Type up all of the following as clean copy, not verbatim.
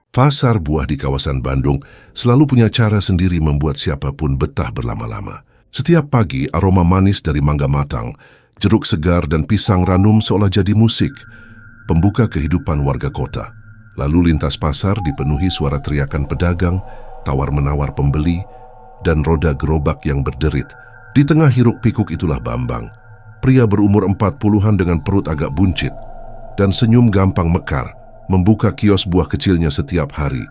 Pasar buah di kawasan Bandung selalu punya cara sendiri membuat siapapun betah berlama-lama. Setiap pagi, aroma manis dari mangga matang, jeruk segar dan pisang ranum seolah jadi musik, pembuka kehidupan warga kota. Lalu lintas pasar dipenuhi suara teriakan pedagang, tawar-menawar pembeli, dan roda gerobak yang berderit. Di tengah hiruk-pikuk itulah Bambang, pria berumur 40-an dengan perut agak buncit, dan senyum gampang mekar, membuka kios buah kecilnya setiap hari.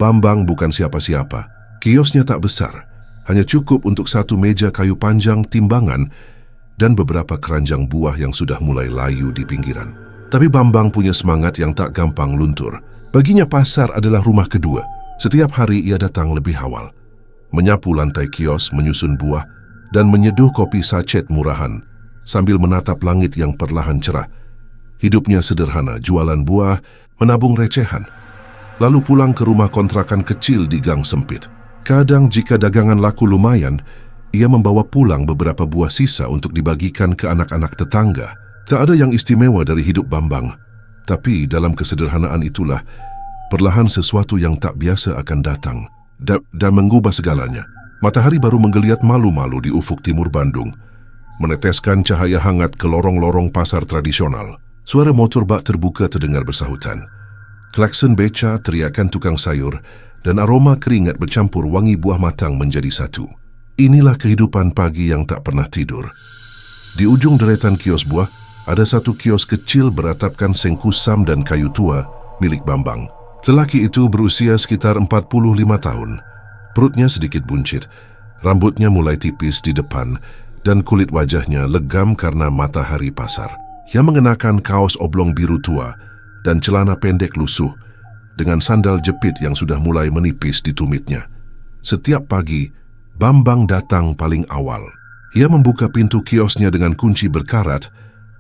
Bambang bukan siapa-siapa. Kiosnya tak besar, hanya cukup untuk satu meja kayu panjang, timbangan, dan beberapa keranjang buah yang sudah mulai layu di pinggiran. Tapi Bambang punya semangat yang tak gampang luntur. Baginya pasar adalah rumah kedua. Setiap hari ia datang lebih awal, menyapu lantai kios, menyusun buah, dan menyeduh kopi sachet murahan, sambil menatap langit yang perlahan cerah. Hidupnya sederhana, jualan buah, menabung recehan, lalu pulang ke rumah kontrakan kecil di gang sempit. Kadang jika dagangan laku lumayan, ia membawa pulang beberapa buah sisa untuk dibagikan ke anak-anak tetangga. Tak ada yang istimewa dari hidup Bambang, tapi dalam kesederhanaan itulah perlahan sesuatu yang tak biasa akan datang dan mengubah segalanya. Matahari baru menggeliat malu-malu di ufuk timur Bandung, meneteskan cahaya hangat ke lorong-lorong pasar tradisional. Suara motor bak terbuka terdengar bersahutan. Klakson beca, teriakan tukang sayur, dan aroma keringat bercampur wangi buah matang menjadi satu. Inilah kehidupan pagi yang tak pernah tidur. Di ujung deretan kios buah, ada satu kios kecil beratapkan seng kusam dan kayu tua milik Bambang. Lelaki itu berusia sekitar 45 tahun. Perutnya sedikit buncit, rambutnya mulai tipis di depan, dan kulit wajahnya legam karena matahari pasar. Ia mengenakan kaos oblong biru tua dan celana pendek lusuh dengan sandal jepit yang sudah mulai menipis di tumitnya. Setiap pagi, Bambang datang paling awal. Ia membuka pintu kiosnya dengan kunci berkarat,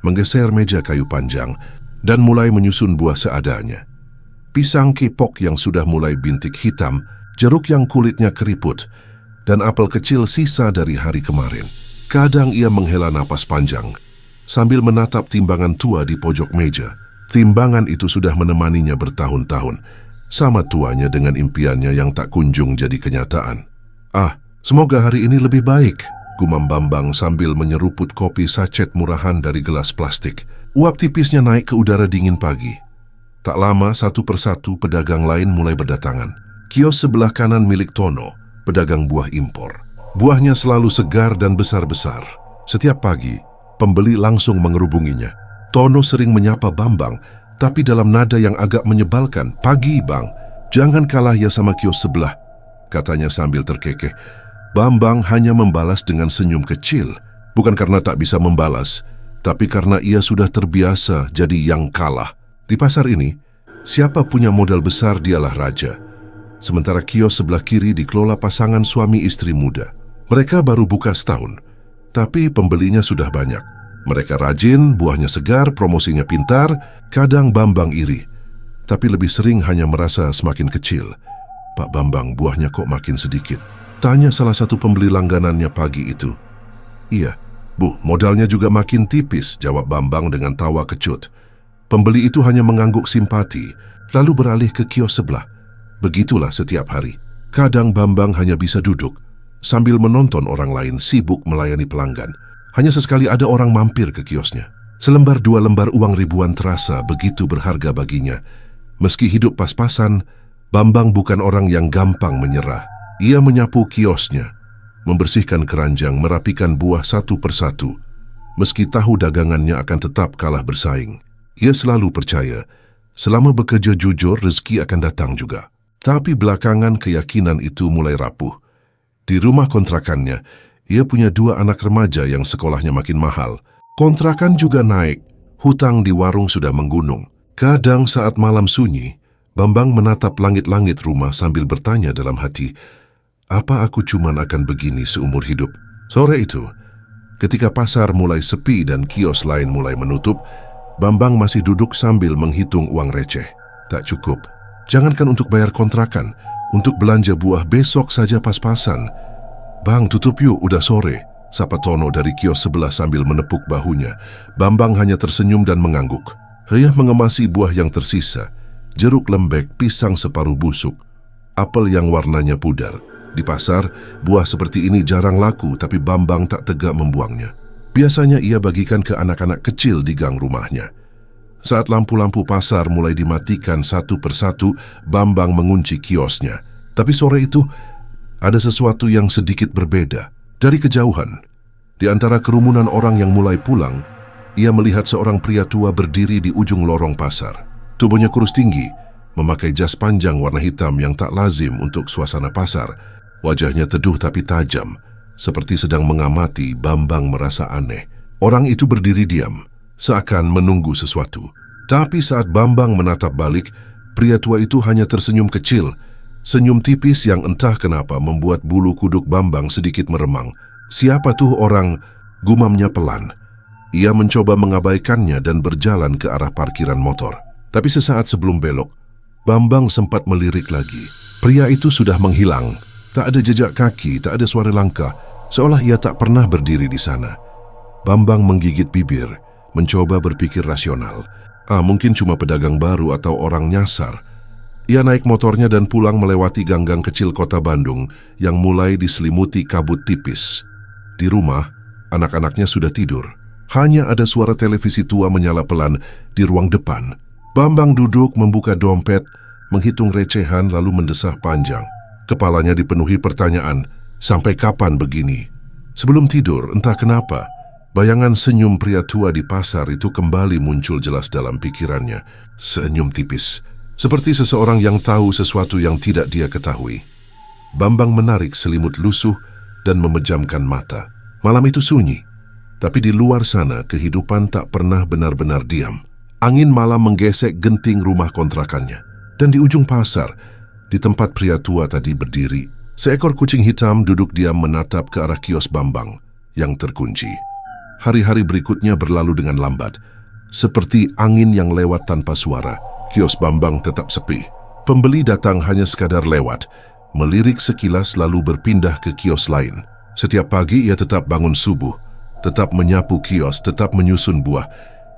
menggeser meja kayu panjang, dan mulai menyusun buah seadanya. Pisang kipok yang sudah mulai bintik hitam, jeruk yang kulitnya keriput, dan apel kecil sisa dari hari kemarin. Kadang ia menghela napas panjang sambil menatap timbangan tua di pojok meja. Timbangan itu sudah menemaninya bertahun-tahun, sama tuanya dengan impiannya yang tak kunjung jadi kenyataan. Semoga hari ini lebih baik, gumam Bambang sambil menyeruput kopi sachet murahan dari gelas plastik. Uap tipisnya naik ke udara dingin pagi. Tak lama, satu persatu pedagang lain mulai berdatangan. Kios sebelah kanan milik Tono, pedagang buah impor. Buahnya selalu segar dan besar-besar. Setiap pagi, pembeli langsung mengerubunginya. Tono sering menyapa Bambang, tapi dalam nada yang agak menyebalkan. "Pagi, Bang. Jangan kalah ya sama kios sebelah," katanya sambil terkekeh. Bambang hanya membalas dengan senyum kecil. Bukan karena tak bisa membalas, tapi karena ia sudah terbiasa jadi yang kalah. Di pasar ini, siapa punya modal besar dialah raja. Sementara kios sebelah kiri dikelola pasangan suami istri muda. Mereka baru buka setahun, tapi pembelinya sudah banyak. Mereka rajin, buahnya segar, promosinya pintar. Kadang Bambang iri, tapi lebih sering hanya merasa semakin kecil. "Pak Bambang, buahnya kok makin sedikit?" tanya salah satu pembeli langganannya pagi itu. "Iya, Bu, modalnya juga makin tipis," jawab Bambang dengan tawa kecut. Pembeli itu hanya mengangguk simpati, lalu beralih ke kios sebelah. Begitulah setiap hari. Kadang Bambang hanya bisa duduk sambil menonton orang lain sibuk melayani pelanggan. Hanya sesekali ada orang mampir ke kiosnya. Selembar dua lembar uang ribuan terasa begitu berharga baginya. Meski hidup pas-pasan, Bambang bukan orang yang gampang menyerah. Ia menyapu kiosnya, membersihkan keranjang, merapikan buah satu persatu. Meski tahu dagangannya akan tetap kalah bersaing, ia selalu percaya, selama bekerja jujur, rezeki akan datang juga. Tapi belakangan keyakinan itu mulai rapuh. Di rumah kontrakannya, ia punya dua anak remaja yang sekolahnya makin mahal. Kontrakan juga naik, hutang di warung sudah menggunung. Kadang saat malam sunyi, Bambang menatap langit-langit rumah sambil bertanya dalam hati, "Apa aku cuman akan begini seumur hidup?" Sore itu, ketika pasar mulai sepi dan kios lain mulai menutup, Bambang masih duduk sambil menghitung uang receh. Tak cukup. Jangankan untuk bayar kontrakan, untuk belanja buah besok saja pas-pasan. "Bang, tutup yuk, udah sore," sapa Tono dari kios sebelah sambil menepuk bahunya. Bambang hanya tersenyum dan mengangguk. Ia mengemasi buah yang tersisa, jeruk lembek, pisang separuh busuk, apel yang warnanya pudar. Di pasar, buah seperti ini jarang laku, tapi Bambang tak tegak membuangnya. Biasanya ia bagikan ke anak-anak kecil di gang rumahnya. Saat lampu-lampu pasar mulai dimatikan satu persatu, Bambang mengunci kiosnya. Tapi sore itu, ada sesuatu yang sedikit berbeda. Dari kejauhan, di antara kerumunan orang yang mulai pulang, ia melihat seorang pria tua berdiri di ujung lorong pasar. Tubuhnya kurus tinggi, memakai jas panjang warna hitam yang tak lazim untuk suasana pasar. Wajahnya teduh tapi tajam, seperti sedang mengamati. Bambang merasa aneh. Orang itu berdiri diam, seakan menunggu sesuatu. Tapi saat Bambang menatap balik, pria tua itu hanya tersenyum kecil. Senyum tipis yang entah kenapa membuat bulu kuduk Bambang sedikit meremang. Siapa tuh orang? Gumamnya pelan. Ia mencoba mengabaikannya dan berjalan ke arah parkiran motor. Tapi sesaat sebelum belok, Bambang sempat melirik lagi. Pria itu sudah menghilang. Tak ada jejak kaki, tak ada suara langkah, seolah ia tak pernah berdiri di sana. Bambang menggigit bibir, mencoba berpikir rasional. Mungkin cuma pedagang baru atau orang nyasar. Ia naik motornya dan pulang melewati gang-gang kecil kota Bandung yang mulai diselimuti kabut tipis. Di rumah, anak-anaknya sudah tidur. Hanya ada suara televisi tua menyala pelan di ruang depan. Bambang duduk membuka dompet, menghitung recehan lalu mendesah panjang. Kepalanya dipenuhi pertanyaan, sampai kapan begini? Sebelum tidur, entah kenapa, bayangan senyum pria tua di pasar itu kembali muncul jelas dalam pikirannya. Senyum tipis, seperti seseorang yang tahu sesuatu yang tidak dia ketahui. Bambang menarik selimut lusuh dan memejamkan mata. Malam itu sunyi, tapi di luar sana kehidupan tak pernah benar-benar diam. Angin malam menggesek genting rumah kontrakannya. Dan di ujung pasar, di tempat pria tua tadi berdiri, seekor kucing hitam duduk diam menatap ke arah kios Bambang yang terkunci. Hari-hari berikutnya berlalu dengan lambat. Seperti angin yang lewat tanpa suara, kios Bambang tetap sepi. Pembeli datang hanya sekadar lewat, melirik sekilas lalu berpindah ke kios lain. Setiap pagi ia tetap bangun subuh, tetap menyapu kios, tetap menyusun buah,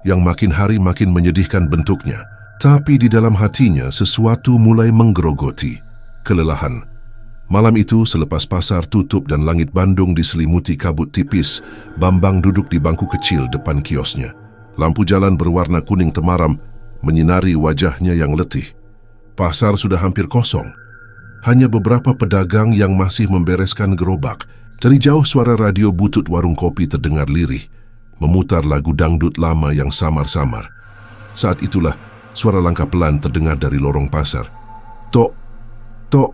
yang makin hari makin menyedihkan bentuknya. Tapi di dalam hatinya sesuatu mulai menggerogoti. Kelelahan. Malam itu selepas pasar tutup dan langit Bandung diselimuti kabut tipis, Bambang duduk di bangku kecil depan kiosnya. Lampu jalan berwarna kuning temaram menyinari wajahnya yang letih. Pasar sudah hampir kosong. Hanya beberapa pedagang yang masih membereskan gerobak. Dari jauh suara radio butut warung kopi terdengar lirih, memutar lagu dangdut lama yang samar-samar. Saat itulah suara langkah pelan terdengar dari lorong pasar. Tok, tok,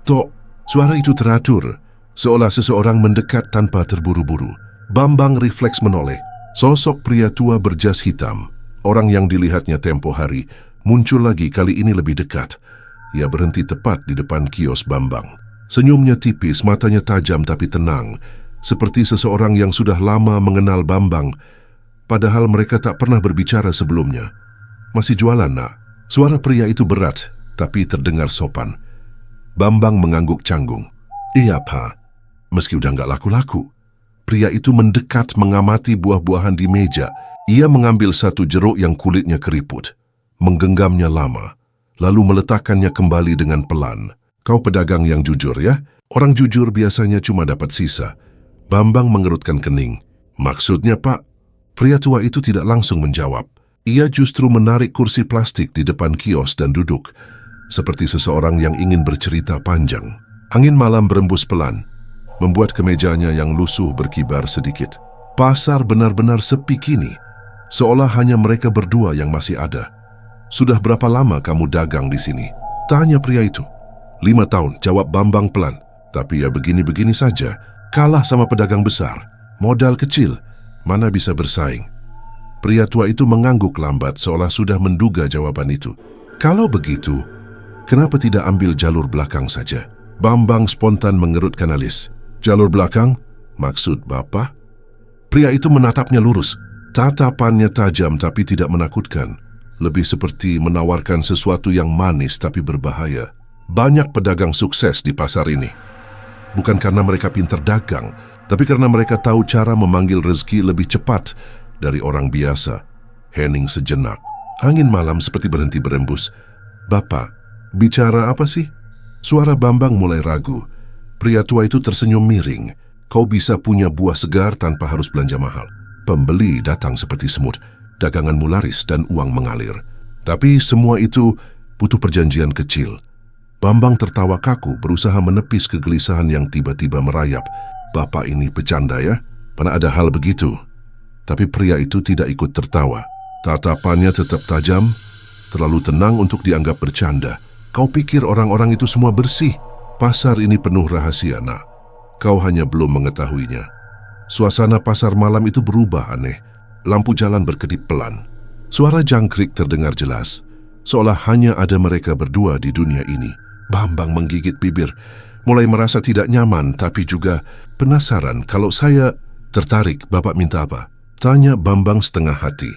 tok. Suara itu teratur, seolah seseorang mendekat tanpa terburu-buru. Bambang refleks menoleh. Sosok pria tua berjas hitam, orang yang dilihatnya tempo hari, muncul lagi, kali ini lebih dekat. Ia berhenti tepat di depan kios Bambang. Senyumnya tipis, matanya tajam tapi tenang, seperti seseorang yang sudah lama mengenal Bambang, padahal mereka tak pernah berbicara sebelumnya. Masih jualan, nak? Suara pria itu berat, tapi terdengar sopan. Bambang mengangguk canggung. Iya, Pak. Meski udah nggak laku-laku. Pria itu mendekat mengamati buah-buahan di meja. Ia mengambil satu jeruk yang kulitnya keriput, menggenggamnya lama, lalu meletakkannya kembali dengan pelan. Kau pedagang yang jujur, ya? Orang jujur biasanya cuma dapat sisa. Bambang mengerutkan kening. Maksudnya, Pak? Pria tua itu tidak langsung menjawab. Ia justru menarik kursi plastik di depan kios dan duduk, seperti seseorang yang ingin bercerita panjang. Angin malam berembus pelan, membuat kemejanya yang lusuh berkibar sedikit. Pasar benar-benar sepi kini, seolah hanya mereka berdua yang masih ada. Sudah berapa lama kamu dagang di sini? Tanya pria itu. 5 tahun, jawab Bambang pelan. Tapi ya begini-begini saja, kalah sama pedagang besar. Modal kecil, mana bisa bersaing? Pria tua itu mengangguk lambat seolah sudah menduga jawaban itu. Kalau begitu, kenapa tidak ambil jalur belakang saja? Bambang spontan mengerutkan alis. Jalur belakang? Maksud Bapak? Pria itu menatapnya lurus. Tatapannya tajam tapi tidak menakutkan. Lebih seperti menawarkan sesuatu yang manis tapi berbahaya. Banyak pedagang sukses di pasar ini. Bukan karena mereka pintar dagang, tapi karena mereka tahu cara memanggil rezeki lebih cepat dari orang biasa. Hening sejenak. Angin malam seperti berhenti berembus. "Bapak, bicara apa sih?" Suara Bambang mulai ragu. Pria tua itu tersenyum miring. "Kau bisa punya buah segar tanpa harus belanja mahal. Pembeli datang seperti semut, daganganmu laris dan uang mengalir. Tapi semua itu butuh perjanjian kecil." Bambang tertawa kaku, berusaha menepis kegelisahan yang tiba-tiba merayap. "Bapak ini bercanda ya? Mana ada hal begitu?" Tapi pria itu tidak ikut tertawa. Tatapannya tetap tajam, terlalu tenang untuk dianggap bercanda. "Kau pikir orang-orang itu semua bersih? Pasar ini penuh rahasia, nak. Kau hanya belum mengetahuinya." Suasana pasar malam itu berubah aneh. Lampu jalan berkedip pelan. Suara jangkrik terdengar jelas, seolah hanya ada mereka berdua di dunia ini. Bambang menggigit bibir, mulai merasa tidak nyaman tapi juga penasaran. "Kalau saya tertarik, Bapak minta apa?" tanya Bambang setengah hati.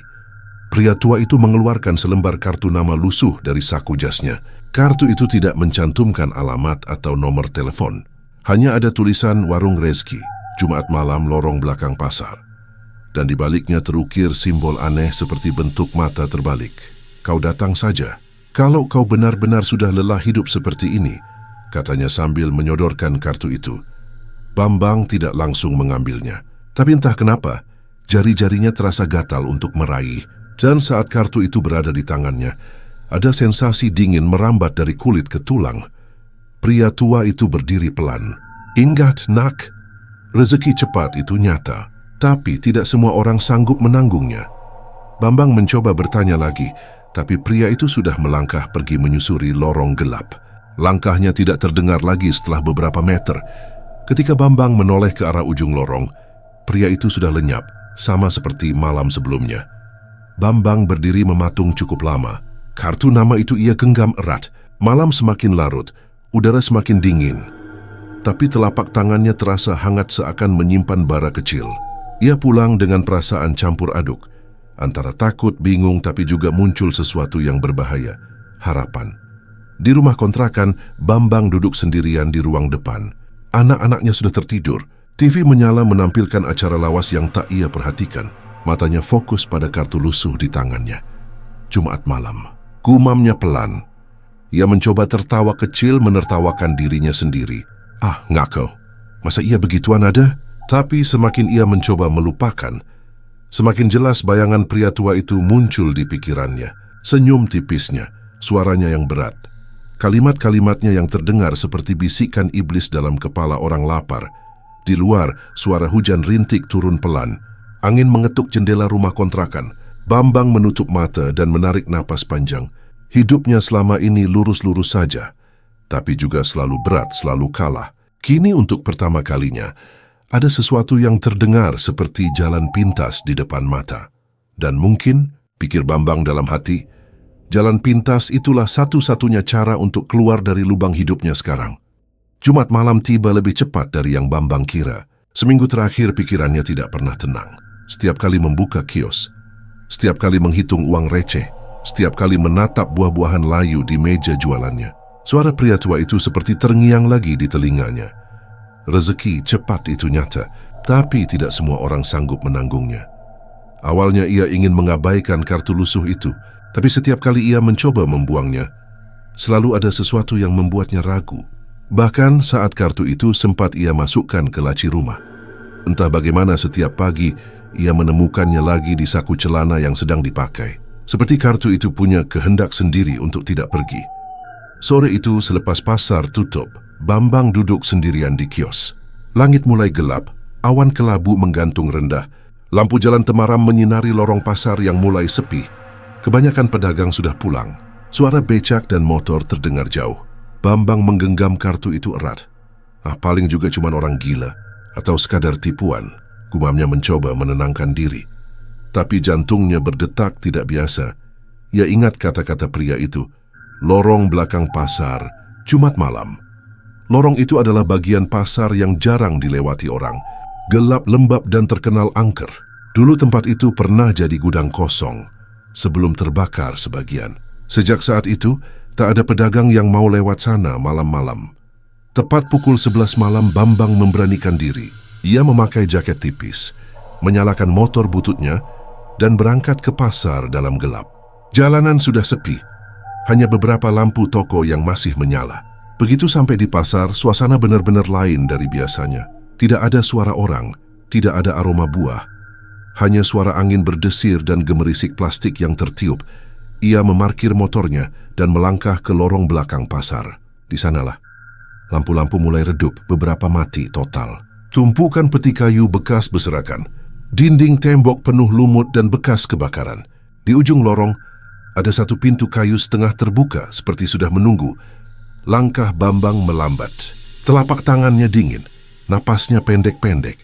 Pria tua itu mengeluarkan selembar kartu nama lusuh dari saku jasnya. Kartu itu tidak mencantumkan alamat atau nomor telepon. Hanya ada tulisan Warung Rezeki, Jumat malam, lorong belakang pasar. Dan di baliknya terukir simbol aneh seperti bentuk mata terbalik. "Kau datang saja. Kalau kau benar-benar sudah lelah hidup seperti ini," katanya sambil menyodorkan kartu itu. Bambang tidak langsung mengambilnya. Tapi entah kenapa, jari-jarinya terasa gatal untuk meraih. Dan saat kartu itu berada di tangannya, ada sensasi dingin merambat dari kulit ke tulang. Pria tua itu berdiri pelan. "Ingat, nak, rezeki cepat itu nyata, tapi tidak semua orang sanggup menanggungnya." Bambang mencoba bertanya lagi, tapi pria itu sudah melangkah pergi menyusuri lorong gelap. Langkahnya tidak terdengar lagi setelah beberapa meter. Ketika Bambang menoleh ke arah ujung lorong, pria itu sudah lenyap, sama seperti malam sebelumnya. Bambang berdiri mematung cukup lama. Kartu nama itu ia genggam erat. Malam semakin larut, udara semakin dingin. Tapi telapak tangannya terasa hangat seakan menyimpan bara kecil. Ia pulang dengan perasaan campur aduk. Antara takut, bingung, tapi juga muncul sesuatu yang berbahaya. Harapan. Di rumah kontrakan, Bambang duduk sendirian di ruang depan. Anak-anaknya sudah tertidur. TV menyala menampilkan acara lawas yang tak ia perhatikan. Matanya fokus pada kartu lusuh di tangannya. Jumat malam. Gumamnya pelan. Ia mencoba tertawa kecil menertawakan dirinya sendiri. "Ah, ngako. Masa ia begituan ada?" Tapi semakin ia mencoba melupakan, semakin jelas bayangan pria tua itu muncul di pikirannya. Senyum tipisnya, suaranya yang berat. Kalimat-kalimatnya yang terdengar seperti bisikan iblis dalam kepala orang lapar. Di luar, suara hujan rintik turun pelan. Angin mengetuk jendela rumah kontrakan. Bambang menutup mata dan menarik napas panjang. Hidupnya selama ini lurus-lurus saja, tapi juga selalu berat, selalu kalah. Kini untuk pertama kalinya, ada sesuatu yang terdengar seperti jalan pintas di depan mata. Dan mungkin, pikir Bambang dalam hati, jalan pintas itulah satu-satunya cara untuk keluar dari lubang hidupnya sekarang. Jumat malam tiba lebih cepat dari yang Bambang kira. Seminggu terakhir pikirannya tidak pernah tenang. Setiap kali membuka kios, setiap kali menghitung uang receh, setiap kali menatap buah-buahan layu di meja jualannya, suara pria tua itu seperti terngiang lagi di telinganya. Rezeki cepat itu nyata, tapi tidak semua orang sanggup menanggungnya. Awalnya ia ingin mengabaikan kartu lusuh itu, tapi setiap kali ia mencoba membuangnya, selalu ada sesuatu yang membuatnya ragu. Bahkan saat kartu itu sempat ia masukkan ke laci rumah. Entah bagaimana setiap pagi ia menemukannya lagi di saku celana yang sedang dipakai. Seperti kartu itu punya kehendak sendiri untuk tidak pergi. Sore itu selepas pasar tutup, Bambang duduk sendirian di kios. Langit mulai gelap, awan kelabu menggantung rendah. Lampu jalan temaram menyinari lorong pasar yang mulai sepi. Kebanyakan pedagang sudah pulang. Suara becak dan motor terdengar jauh. Bambang menggenggam kartu itu erat. Paling juga cuma orang gila atau sekadar tipuan. Gumamnya mencoba menenangkan diri. Tapi jantungnya berdetak tidak biasa. Ia ingat kata-kata pria itu. Lorong belakang pasar, Jumat malam. Lorong itu adalah bagian pasar yang jarang dilewati orang. Gelap, lembab, dan terkenal angker. Dulu tempat itu pernah jadi gudang kosong, sebelum terbakar sebagian. Sejak saat itu, tak ada pedagang yang mau lewat sana malam-malam. Tepat pukul 11 malam, Bambang memberanikan diri. Ia memakai jaket tipis, menyalakan motor bututnya, dan berangkat ke pasar dalam gelap. Jalanan sudah sepi. Hanya beberapa lampu toko yang masih menyala. Begitu sampai di pasar, suasana benar-benar lain dari biasanya. Tidak ada suara orang, tidak ada aroma buah. Hanya suara angin berdesir dan gemerisik plastik yang tertiup. Ia memarkir motornya dan melangkah ke lorong belakang pasar. Di sanalah. Lampu-lampu mulai redup, beberapa mati total. Tumpukan peti kayu bekas berserakan. Dinding tembok penuh lumut dan bekas kebakaran. Di ujung lorong, ada satu pintu kayu setengah terbuka seperti sudah menunggu. Langkah Bambang melambat. Telapak tangannya dingin, napasnya pendek-pendek.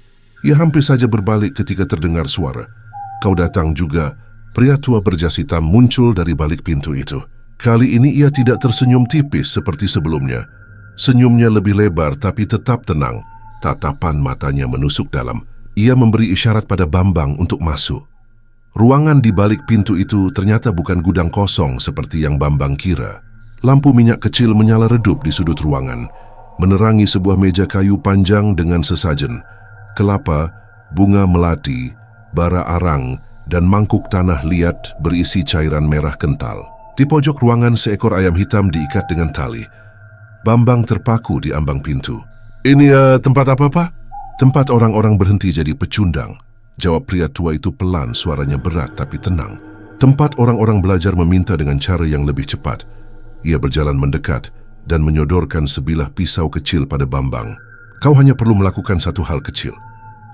Ia hampir saja berbalik ketika terdengar suara. Kau datang juga. Pria tua berjas hitam muncul dari balik pintu itu. Kali ini ia tidak tersenyum tipis seperti sebelumnya. Senyumnya lebih lebar tapi tetap tenang. Tatapan matanya menusuk dalam. Ia memberi isyarat pada Bambang untuk masuk. Ruangan di balik pintu itu ternyata bukan gudang kosong seperti yang Bambang kira. Lampu minyak kecil menyala redup di sudut ruangan, menerangi sebuah meja kayu panjang dengan sesajen, kelapa, bunga melati, bara arang, dan mangkuk tanah liat berisi cairan merah kental. Di pojok ruangan seekor ayam hitam diikat dengan tali. Bambang terpaku di ambang pintu. Ini tempat apa, Pak? Tempat orang-orang berhenti jadi pecundang. Jawab pria tua itu pelan, suaranya berat tapi tenang. Tempat orang-orang belajar meminta dengan cara yang lebih cepat. Ia berjalan mendekat dan menyodorkan sebilah pisau kecil pada Bambang. Kau hanya perlu melakukan satu hal kecil.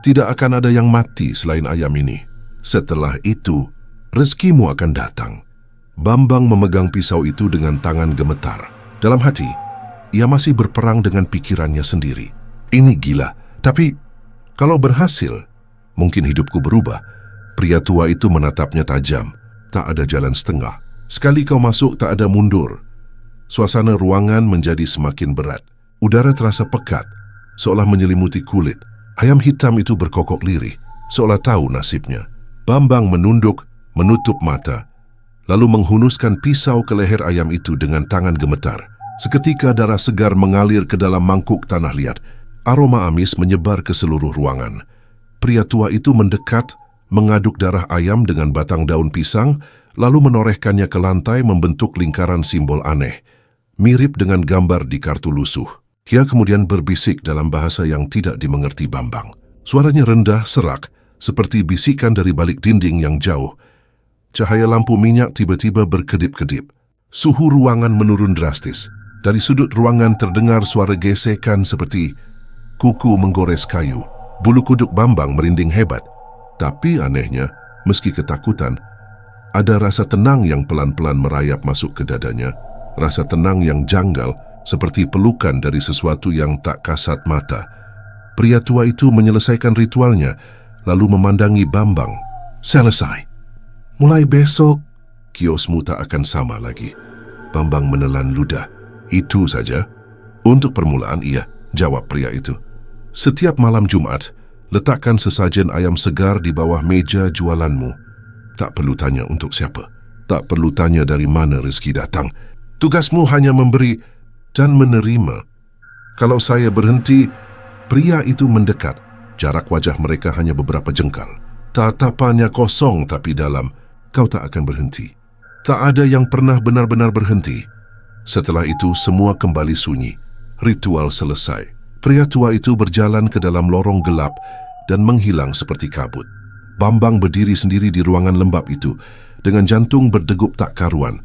Tidak akan ada yang mati selain ayam ini. Setelah itu, rezekimu akan datang. Bambang memegang pisau itu dengan tangan gemetar. Dalam hati, ia masih berperang dengan pikirannya sendiri. Ini gila, tapi kalau berhasil, mungkin hidupku berubah. Pria tua itu menatapnya tajam. Tak ada jalan setengah. Sekali kau masuk, tak ada mundur. Suasana ruangan menjadi semakin berat. Udara terasa pekat, seolah menyelimuti kulit. Ayam hitam itu berkokok lirih, seolah tahu nasibnya. Bambang menunduk, menutup mata, lalu menghunuskan pisau ke leher ayam itu dengan tangan gemetar. Seketika darah segar mengalir ke dalam mangkuk tanah liat. Aroma amis menyebar ke seluruh ruangan. Pria tua itu mendekat, mengaduk darah ayam dengan batang daun pisang, lalu menorehkannya ke lantai membentuk lingkaran simbol aneh, mirip dengan gambar di kartu lusuh. Ia kemudian berbisik dalam bahasa yang tidak dimengerti Bambang. Suaranya rendah, serak, seperti bisikan dari balik dinding yang jauh. Cahaya lampu minyak tiba-tiba berkedip-kedip. Suhu ruangan menurun drastis. Dari sudut ruangan terdengar suara gesekan seperti kuku menggores kayu. Bulu kuduk Bambang merinding hebat. Tapi anehnya, meski ketakutan, ada rasa tenang yang pelan-pelan merayap masuk ke dadanya. Rasa tenang yang janggal, seperti pelukan dari sesuatu yang tak kasat mata. Pria tua itu menyelesaikan ritualnya, lalu memandangi Bambang. Selesai. Mulai besok, kiosmu tak akan sama lagi. Bambang menelan ludah. Itu saja. Untuk permulaan iya, jawab pria itu. Setiap malam Jumat, letakkan sesajen ayam segar di bawah meja jualanmu. Tak perlu tanya untuk siapa. Tak perlu tanya dari mana rezeki datang. Tugasmu hanya memberi dan menerima. Kalau saya berhenti, pria itu mendekat. Jarak wajah mereka hanya beberapa jengkal. Tatapannya kosong tapi dalam. Kau tak akan berhenti. Tak ada yang pernah benar-benar berhenti. Setelah itu, semua kembali sunyi. Ritual selesai. Pria tua itu berjalan ke dalam lorong gelap dan menghilang seperti kabut. Bambang berdiri sendiri di ruangan lembab itu, dengan jantung berdegup tak karuan,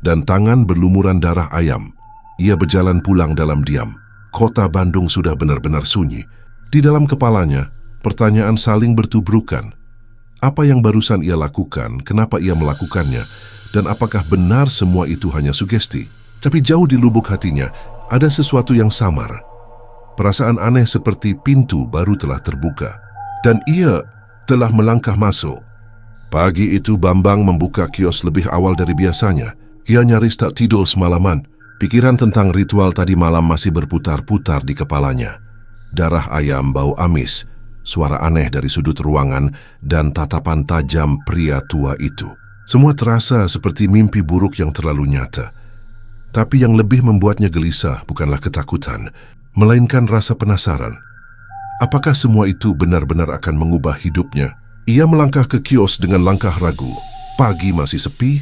dan tangan berlumuran darah ayam. Ia berjalan pulang dalam diam. Kota Bandung sudah benar-benar sunyi. Di dalam kepalanya, pertanyaan saling bertubrukan. Apa yang barusan ia lakukan, kenapa ia melakukannya, dan apakah benar semua itu hanya sugesti? Tapi jauh di lubuk hatinya, ada sesuatu yang samar. Perasaan aneh seperti pintu baru telah terbuka, dan ia telah melangkah masuk. Pagi itu Bambang membuka kios lebih awal dari biasanya. Ia nyaris tak tidur semalaman. Pikiran tentang ritual tadi malam masih berputar-putar di kepalanya. Darah ayam, bau amis, suara aneh dari sudut ruangan, dan tatapan tajam pria tua itu. Semua terasa seperti mimpi buruk yang terlalu nyata. Tapi yang lebih membuatnya gelisah bukanlah ketakutan, melainkan rasa penasaran. Apakah semua itu benar-benar akan mengubah hidupnya? Ia melangkah ke kios dengan langkah ragu. Pagi masih sepi,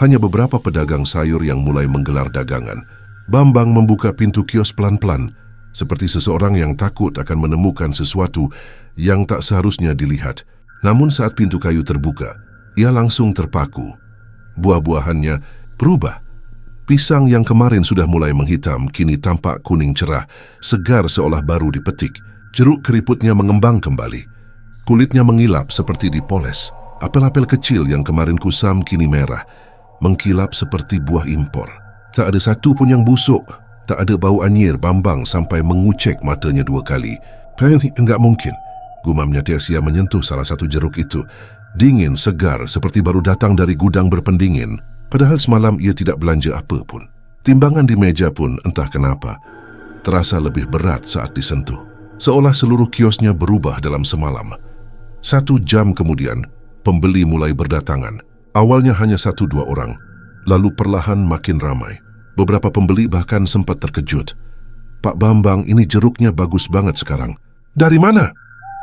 Hanya beberapa pedagang sayur yang mulai menggelar dagangan. Bambang membuka pintu kios pelan-pelan, seperti seseorang yang takut akan menemukan sesuatu yang tak seharusnya dilihat. Namun saat pintu kayu terbuka, ia langsung terpaku. Buah-buahannya berubah. Pisang yang kemarin sudah mulai menghitam, kini tampak kuning cerah, segar seolah baru dipetik. Jeruk keriputnya mengembang kembali. Kulitnya mengilap seperti dipoles. Apel-apel kecil yang kemarin kusam kini merah, mengkilap seperti buah impor. Tak ada satu pun yang busuk. Tak ada bau anyir. Bambang sampai mengucek matanya 2 kali. Enggak mungkin, gumamnya Teresia menyentuh salah satu jeruk itu. Dingin, segar, seperti baru datang dari gudang berpendingin. Padahal semalam ia tidak belanja apa pun. Timbangan di meja pun entah kenapa terasa lebih berat saat disentuh. Seolah seluruh kiosnya berubah dalam semalam. 1 jam kemudian, pembeli mulai berdatangan. Awalnya hanya 1-2 orang, lalu perlahan makin ramai. Beberapa pembeli bahkan sempat terkejut. Pak Bambang, ini jeruknya bagus banget sekarang. Dari mana?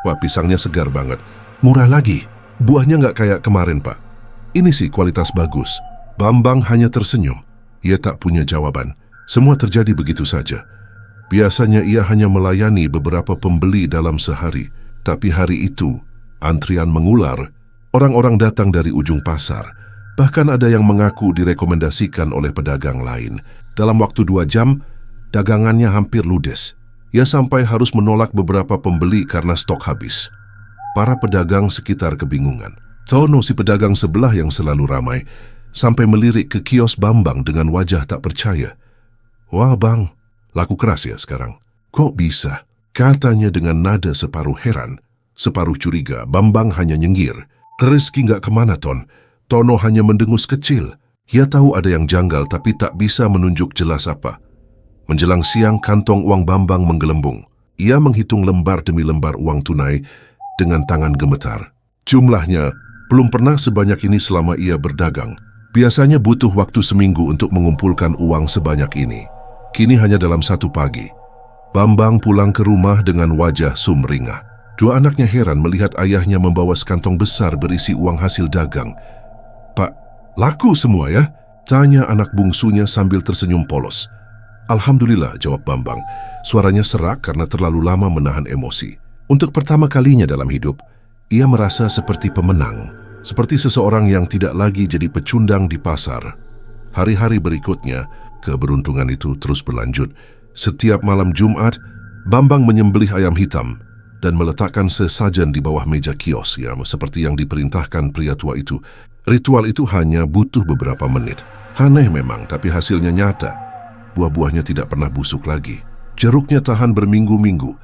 Wah, pisangnya segar banget. Murah lagi. Buahnya nggak kayak kemarin, Pak. Ini sih kualitas bagus. Bambang hanya tersenyum. Ia tak punya jawaban. Semua terjadi begitu saja. Biasanya ia hanya melayani beberapa pembeli dalam sehari. Tapi hari itu, antrian mengular. Orang-orang datang dari ujung pasar. Bahkan ada yang mengaku direkomendasikan oleh pedagang lain. Dalam waktu 2 jam, dagangannya hampir ludes. Ia sampai harus menolak beberapa pembeli karena stok habis. Para pedagang sekitar kebingungan. Tono, si pedagang sebelah yang selalu ramai, sampai melirik ke kios Bambang dengan wajah tak percaya. Wah bang, laku keras ya sekarang. Kok bisa? Katanya dengan nada separuh heran, separuh curiga. Bambang hanya nyengir. Rezeki nggak kemana, Ton. Tono hanya mendengus kecil. Ia tahu ada yang janggal tapi tak bisa menunjuk jelas apa. Menjelang siang, kantong uang Bambang menggelembung. Ia menghitung lembar demi lembar uang tunai dengan tangan gemetar. Jumlahnya belum pernah sebanyak ini selama ia berdagang. Biasanya butuh waktu seminggu untuk mengumpulkan uang sebanyak ini. Kini hanya dalam 1 pagi. Bambang pulang ke rumah dengan wajah sumringah. 2 anaknya heran melihat ayahnya membawa sekantong besar berisi uang hasil dagang. Pak, laku semua ya? Tanya anak bungsunya sambil tersenyum polos. Alhamdulillah, jawab Bambang. Suaranya serak karena terlalu lama menahan emosi. Untuk pertama kalinya dalam hidup, ia merasa seperti pemenang. Seperti seseorang yang tidak lagi jadi pecundang di pasar. Hari-hari berikutnya, keberuntungan itu terus berlanjut. Setiap malam Jumat, Bambang menyembelih ayam hitam dan meletakkan sesajen di bawah meja kios, ya, seperti yang diperintahkan pria tua itu. Ritual itu hanya butuh beberapa menit. Aneh memang, tapi hasilnya nyata. Buah-buahnya tidak pernah busuk lagi. Jeruknya tahan berminggu-minggu.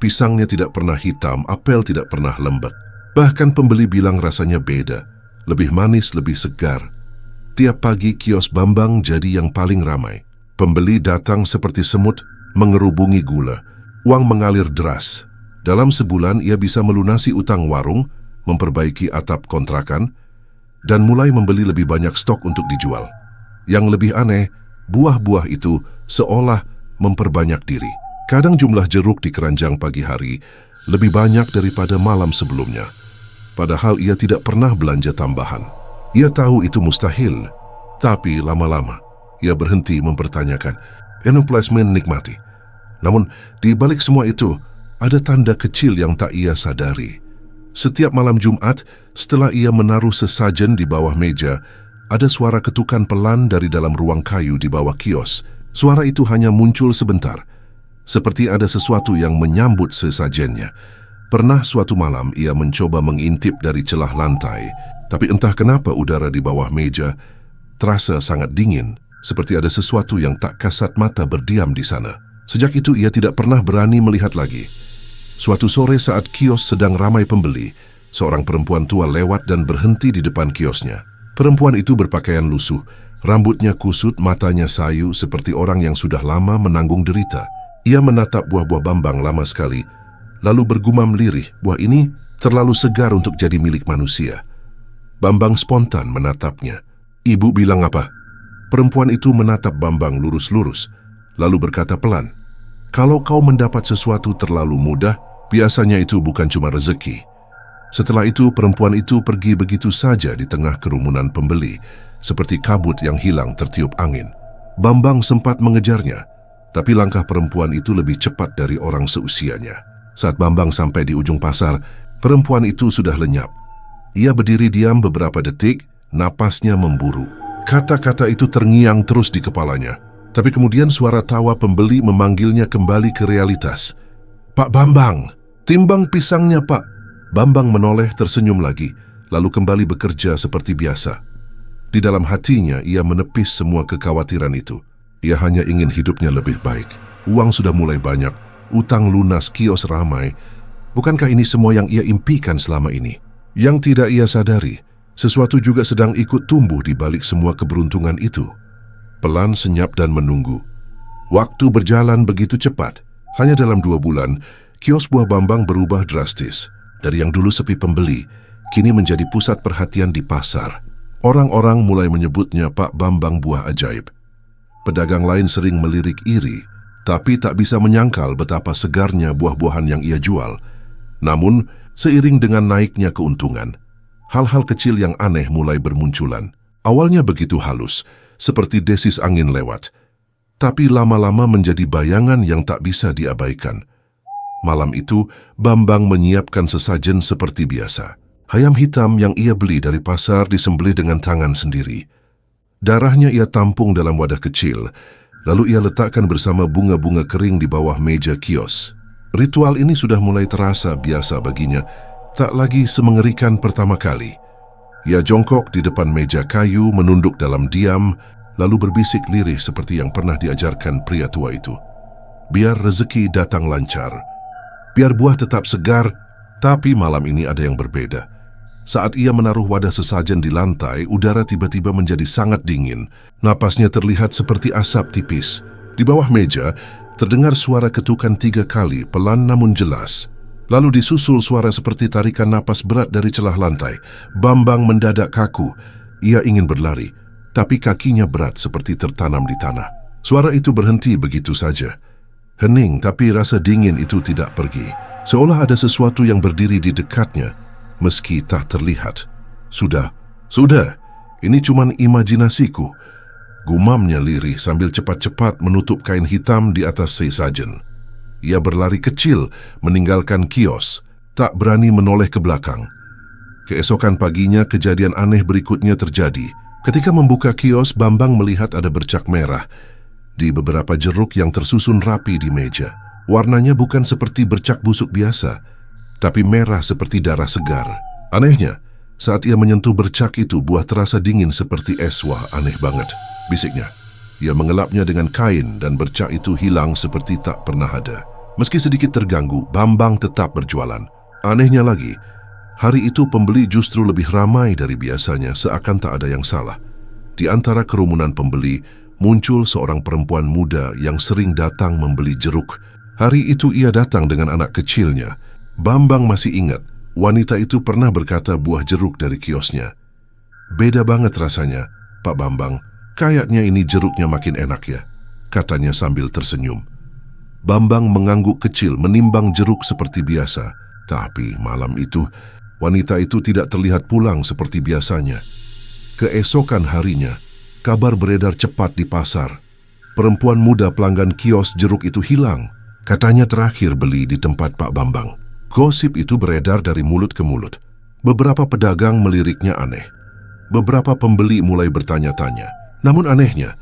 Pisangnya tidak pernah hitam, apel tidak pernah lembek. Bahkan pembeli bilang rasanya beda. Lebih manis, lebih segar. Tiap pagi kios Bambang jadi yang paling ramai. Pembeli datang seperti semut, mengerubungi gula. Uang mengalir deras. Dalam sebulan ia bisa melunasi utang warung, memperbaiki atap kontrakan, dan mulai membeli lebih banyak stok untuk dijual. Yang lebih aneh, buah-buah itu seolah memperbanyak diri. Kadang jumlah jeruk di keranjang pagi hari lebih banyak daripada malam sebelumnya. Padahal ia tidak pernah belanja tambahan. Ia tahu itu mustahil. Tapi lama-lama, ia berhenti mempertanyakan. Enoplasmen nikmati. Namun, di balik semua itu, ada tanda kecil yang tak ia sadari. Setiap malam Jumat, setelah ia menaruh sesajen di bawah meja, ada suara ketukan pelan dari dalam ruang kayu di bawah kios. Suara itu hanya muncul sebentar, seperti ada sesuatu yang menyambut sesajennya. Pernah suatu malam ia mencoba mengintip dari celah lantai, tapi entah kenapa udara di bawah meja terasa sangat dingin, seperti ada sesuatu yang tak kasat mata berdiam di sana. Sejak itu ia tidak pernah berani melihat lagi. Suatu sore saat kios sedang ramai pembeli, seorang perempuan tua lewat dan berhenti di depan kiosnya. Perempuan itu berpakaian lusuh, rambutnya kusut, matanya sayu seperti orang yang sudah lama menanggung derita. Ia menatap buah-buah Bambang lama sekali, lalu bergumam lirih, buah ini terlalu segar untuk jadi milik manusia. Bambang spontan menatapnya. Ibu bilang apa? Perempuan itu menatap Bambang lurus-lurus, lalu berkata pelan, kalau kau mendapat sesuatu terlalu mudah, biasanya itu bukan cuma rezeki. Setelah itu perempuan itu pergi begitu saja di tengah kerumunan pembeli, seperti kabut yang hilang tertiup angin. Bambang sempat mengejarnya, tapi langkah perempuan itu lebih cepat dari orang seusianya. Saat Bambang sampai di ujung pasar, perempuan itu sudah lenyap. Ia berdiri diam beberapa detik, napasnya memburu. Kata-kata itu terngiang terus di kepalanya. Tapi kemudian suara tawa pembeli memanggilnya kembali ke realitas. "Pak Bambang, timbang pisangnya, Pak." Bambang menoleh tersenyum lagi, lalu kembali bekerja seperti biasa. Di dalam hatinya, ia menepis semua kekhawatiran itu. Ia hanya ingin hidupnya lebih baik. Uang sudah mulai banyak, utang lunas, kios ramai. Bukankah ini semua yang ia impikan selama ini? Yang tidak ia sadari, sesuatu juga sedang ikut tumbuh di balik semua keberuntungan itu. Pelan, senyap, dan menunggu. Waktu berjalan begitu cepat. Hanya dalam 2 bulan, kios buah Bambang berubah drastis. Dari yang dulu sepi pembeli, kini menjadi pusat perhatian di pasar. Orang-orang mulai menyebutnya Pak Bambang Buah Ajaib. Pedagang lain sering melirik iri, tapi tak bisa menyangkal betapa segarnya buah-buahan yang ia jual. Namun, seiring dengan naiknya keuntungan, hal-hal kecil yang aneh mulai bermunculan. Awalnya begitu halus, seperti desis angin lewat, tapi lama-lama menjadi bayangan yang tak bisa diabaikan. Malam itu, Bambang menyiapkan sesajen seperti biasa. Ayam hitam yang ia beli dari pasar disembelih dengan tangan sendiri. Darahnya ia tampung dalam wadah kecil, lalu ia letakkan bersama bunga-bunga kering di bawah meja kios. Ritual ini sudah mulai terasa biasa baginya, tak lagi semengerikan pertama kali. Ia jongkok di depan meja kayu, menunduk dalam diam, lalu berbisik lirih seperti yang pernah diajarkan pria tua itu. Biar rezeki datang lancar, biar buah tetap segar, tapi malam ini ada yang berbeda. Saat ia menaruh wadah sesajen di lantai, udara tiba-tiba menjadi sangat dingin. Napasnya terlihat seperti asap tipis. Di bawah meja, terdengar suara ketukan 3 kali, pelan namun jelas. Lalu disusul suara seperti tarikan napas berat dari celah lantai. Bambang mendadak kaku. Ia ingin berlari, tapi kakinya berat seperti tertanam di tanah. Suara itu berhenti begitu saja. Hening, tapi rasa dingin itu tidak pergi. Seolah ada sesuatu yang berdiri di dekatnya, meski tak terlihat. Sudah, ini cuman imajinasiku. Gumamnya lirih sambil cepat-cepat menutup kain hitam di atas sesajen. Ia berlari kecil, meninggalkan kios, tak berani menoleh ke belakang. Keesokan paginya, kejadian aneh berikutnya terjadi. Ketika membuka kios, Bambang melihat ada bercak merah di beberapa jeruk yang tersusun rapi di meja. Warnanya bukan seperti bercak busuk biasa, tapi merah seperti darah segar. Anehnya, saat ia menyentuh bercak itu, buah terasa dingin seperti es. Wah, aneh banget, bisiknya. Ia mengelapnya dengan kain dan bercak itu hilang seperti tak pernah ada. Meski sedikit terganggu, Bambang tetap berjualan. Anehnya lagi, hari itu pembeli justru lebih ramai dari biasanya, seakan tak ada yang salah. Di antara kerumunan pembeli, muncul seorang perempuan muda yang sering datang membeli jeruk. Hari itu ia datang dengan anak kecilnya. Bambang masih ingat, wanita itu pernah berkata buah jeruk dari kiosnya. "Beda banget rasanya, Pak Bambang. Kayaknya ini jeruknya makin enak ya," katanya sambil tersenyum. Bambang mengangguk kecil menimbang jeruk seperti biasa. Tapi malam itu, wanita itu tidak terlihat pulang seperti biasanya. Keesokan harinya, kabar beredar cepat di pasar. Perempuan muda pelanggan kios jeruk itu hilang. Katanya terakhir beli di tempat Pak Bambang. Gosip itu beredar dari mulut ke mulut. Beberapa pedagang meliriknya aneh. Beberapa pembeli mulai bertanya-tanya. Namun anehnya,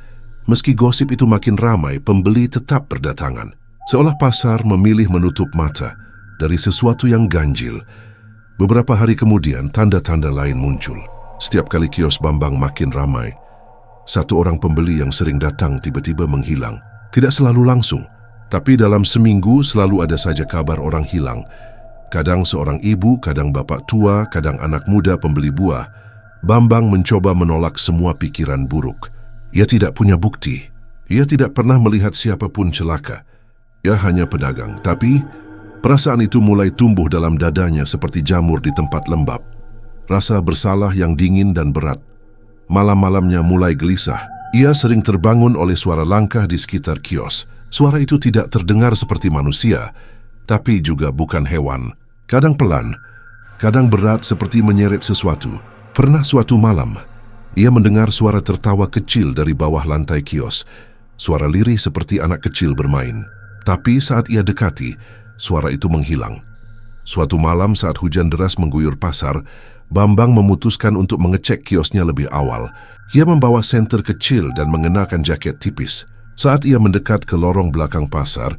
meski gosip itu makin ramai, pembeli tetap berdatangan. Seolah pasar memilih menutup mata dari sesuatu yang ganjil. Beberapa hari kemudian, tanda-tanda lain muncul. Setiap kali kios Bambang makin ramai, satu orang pembeli yang sering datang tiba-tiba menghilang. Tidak selalu langsung, tapi dalam seminggu selalu ada saja kabar orang hilang. Kadang seorang ibu, kadang bapak tua, kadang anak muda pembeli buah. Bambang mencoba menolak semua pikiran buruk. Ia tidak punya bukti. Ia tidak pernah melihat siapapun celaka. Ia hanya pedagang, tapi perasaan itu mulai tumbuh dalam dadanya seperti jamur di tempat lembab. Rasa bersalah yang dingin dan berat. Malam-malamnya mulai gelisah. Ia sering terbangun oleh suara langkah di sekitar kios. Suara itu tidak terdengar seperti manusia, tapi juga bukan hewan. Kadang pelan, kadang berat seperti menyeret sesuatu. Pernah suatu malam, Ia mendengar suara tertawa kecil dari bawah lantai kios. Suara lirih seperti anak kecil bermain. Tapi saat ia dekati, suara itu menghilang. Suatu malam saat hujan deras mengguyur pasar, Bambang memutuskan untuk mengecek kiosnya lebih awal. Ia membawa senter kecil dan mengenakan jaket tipis. Saat ia mendekat ke lorong belakang pasar,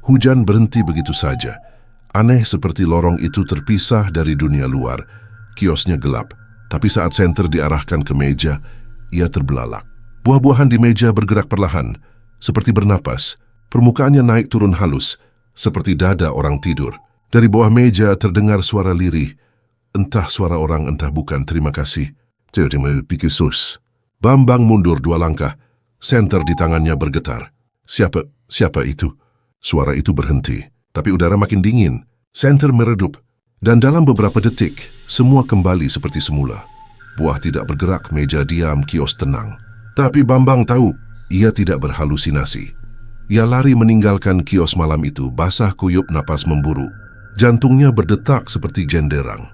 hujan berhenti begitu saja. Aneh seperti lorong itu terpisah dari dunia luar. Kiosnya gelap, tapi saat senter diarahkan ke meja, ia terbelalak. Buah-buahan di meja bergerak perlahan, seperti bernapas. Permukaannya naik turun halus, seperti dada orang tidur. Dari bawah meja terdengar suara lirih. Entah suara orang, entah bukan. Terima kasih. Terima kasih. Bambang mundur 2 langkah. Senter di tangannya bergetar. Siapa itu? Suara itu berhenti, tapi udara makin dingin. Senter meredup, dan dalam beberapa detik, semua kembali seperti semula. Buah tidak bergerak, meja diam, kios tenang. Tapi Bambang tahu, ia tidak berhalusinasi. Ia lari meninggalkan kios malam itu, basah kuyup, napas memburu. Jantungnya berdetak seperti genderang.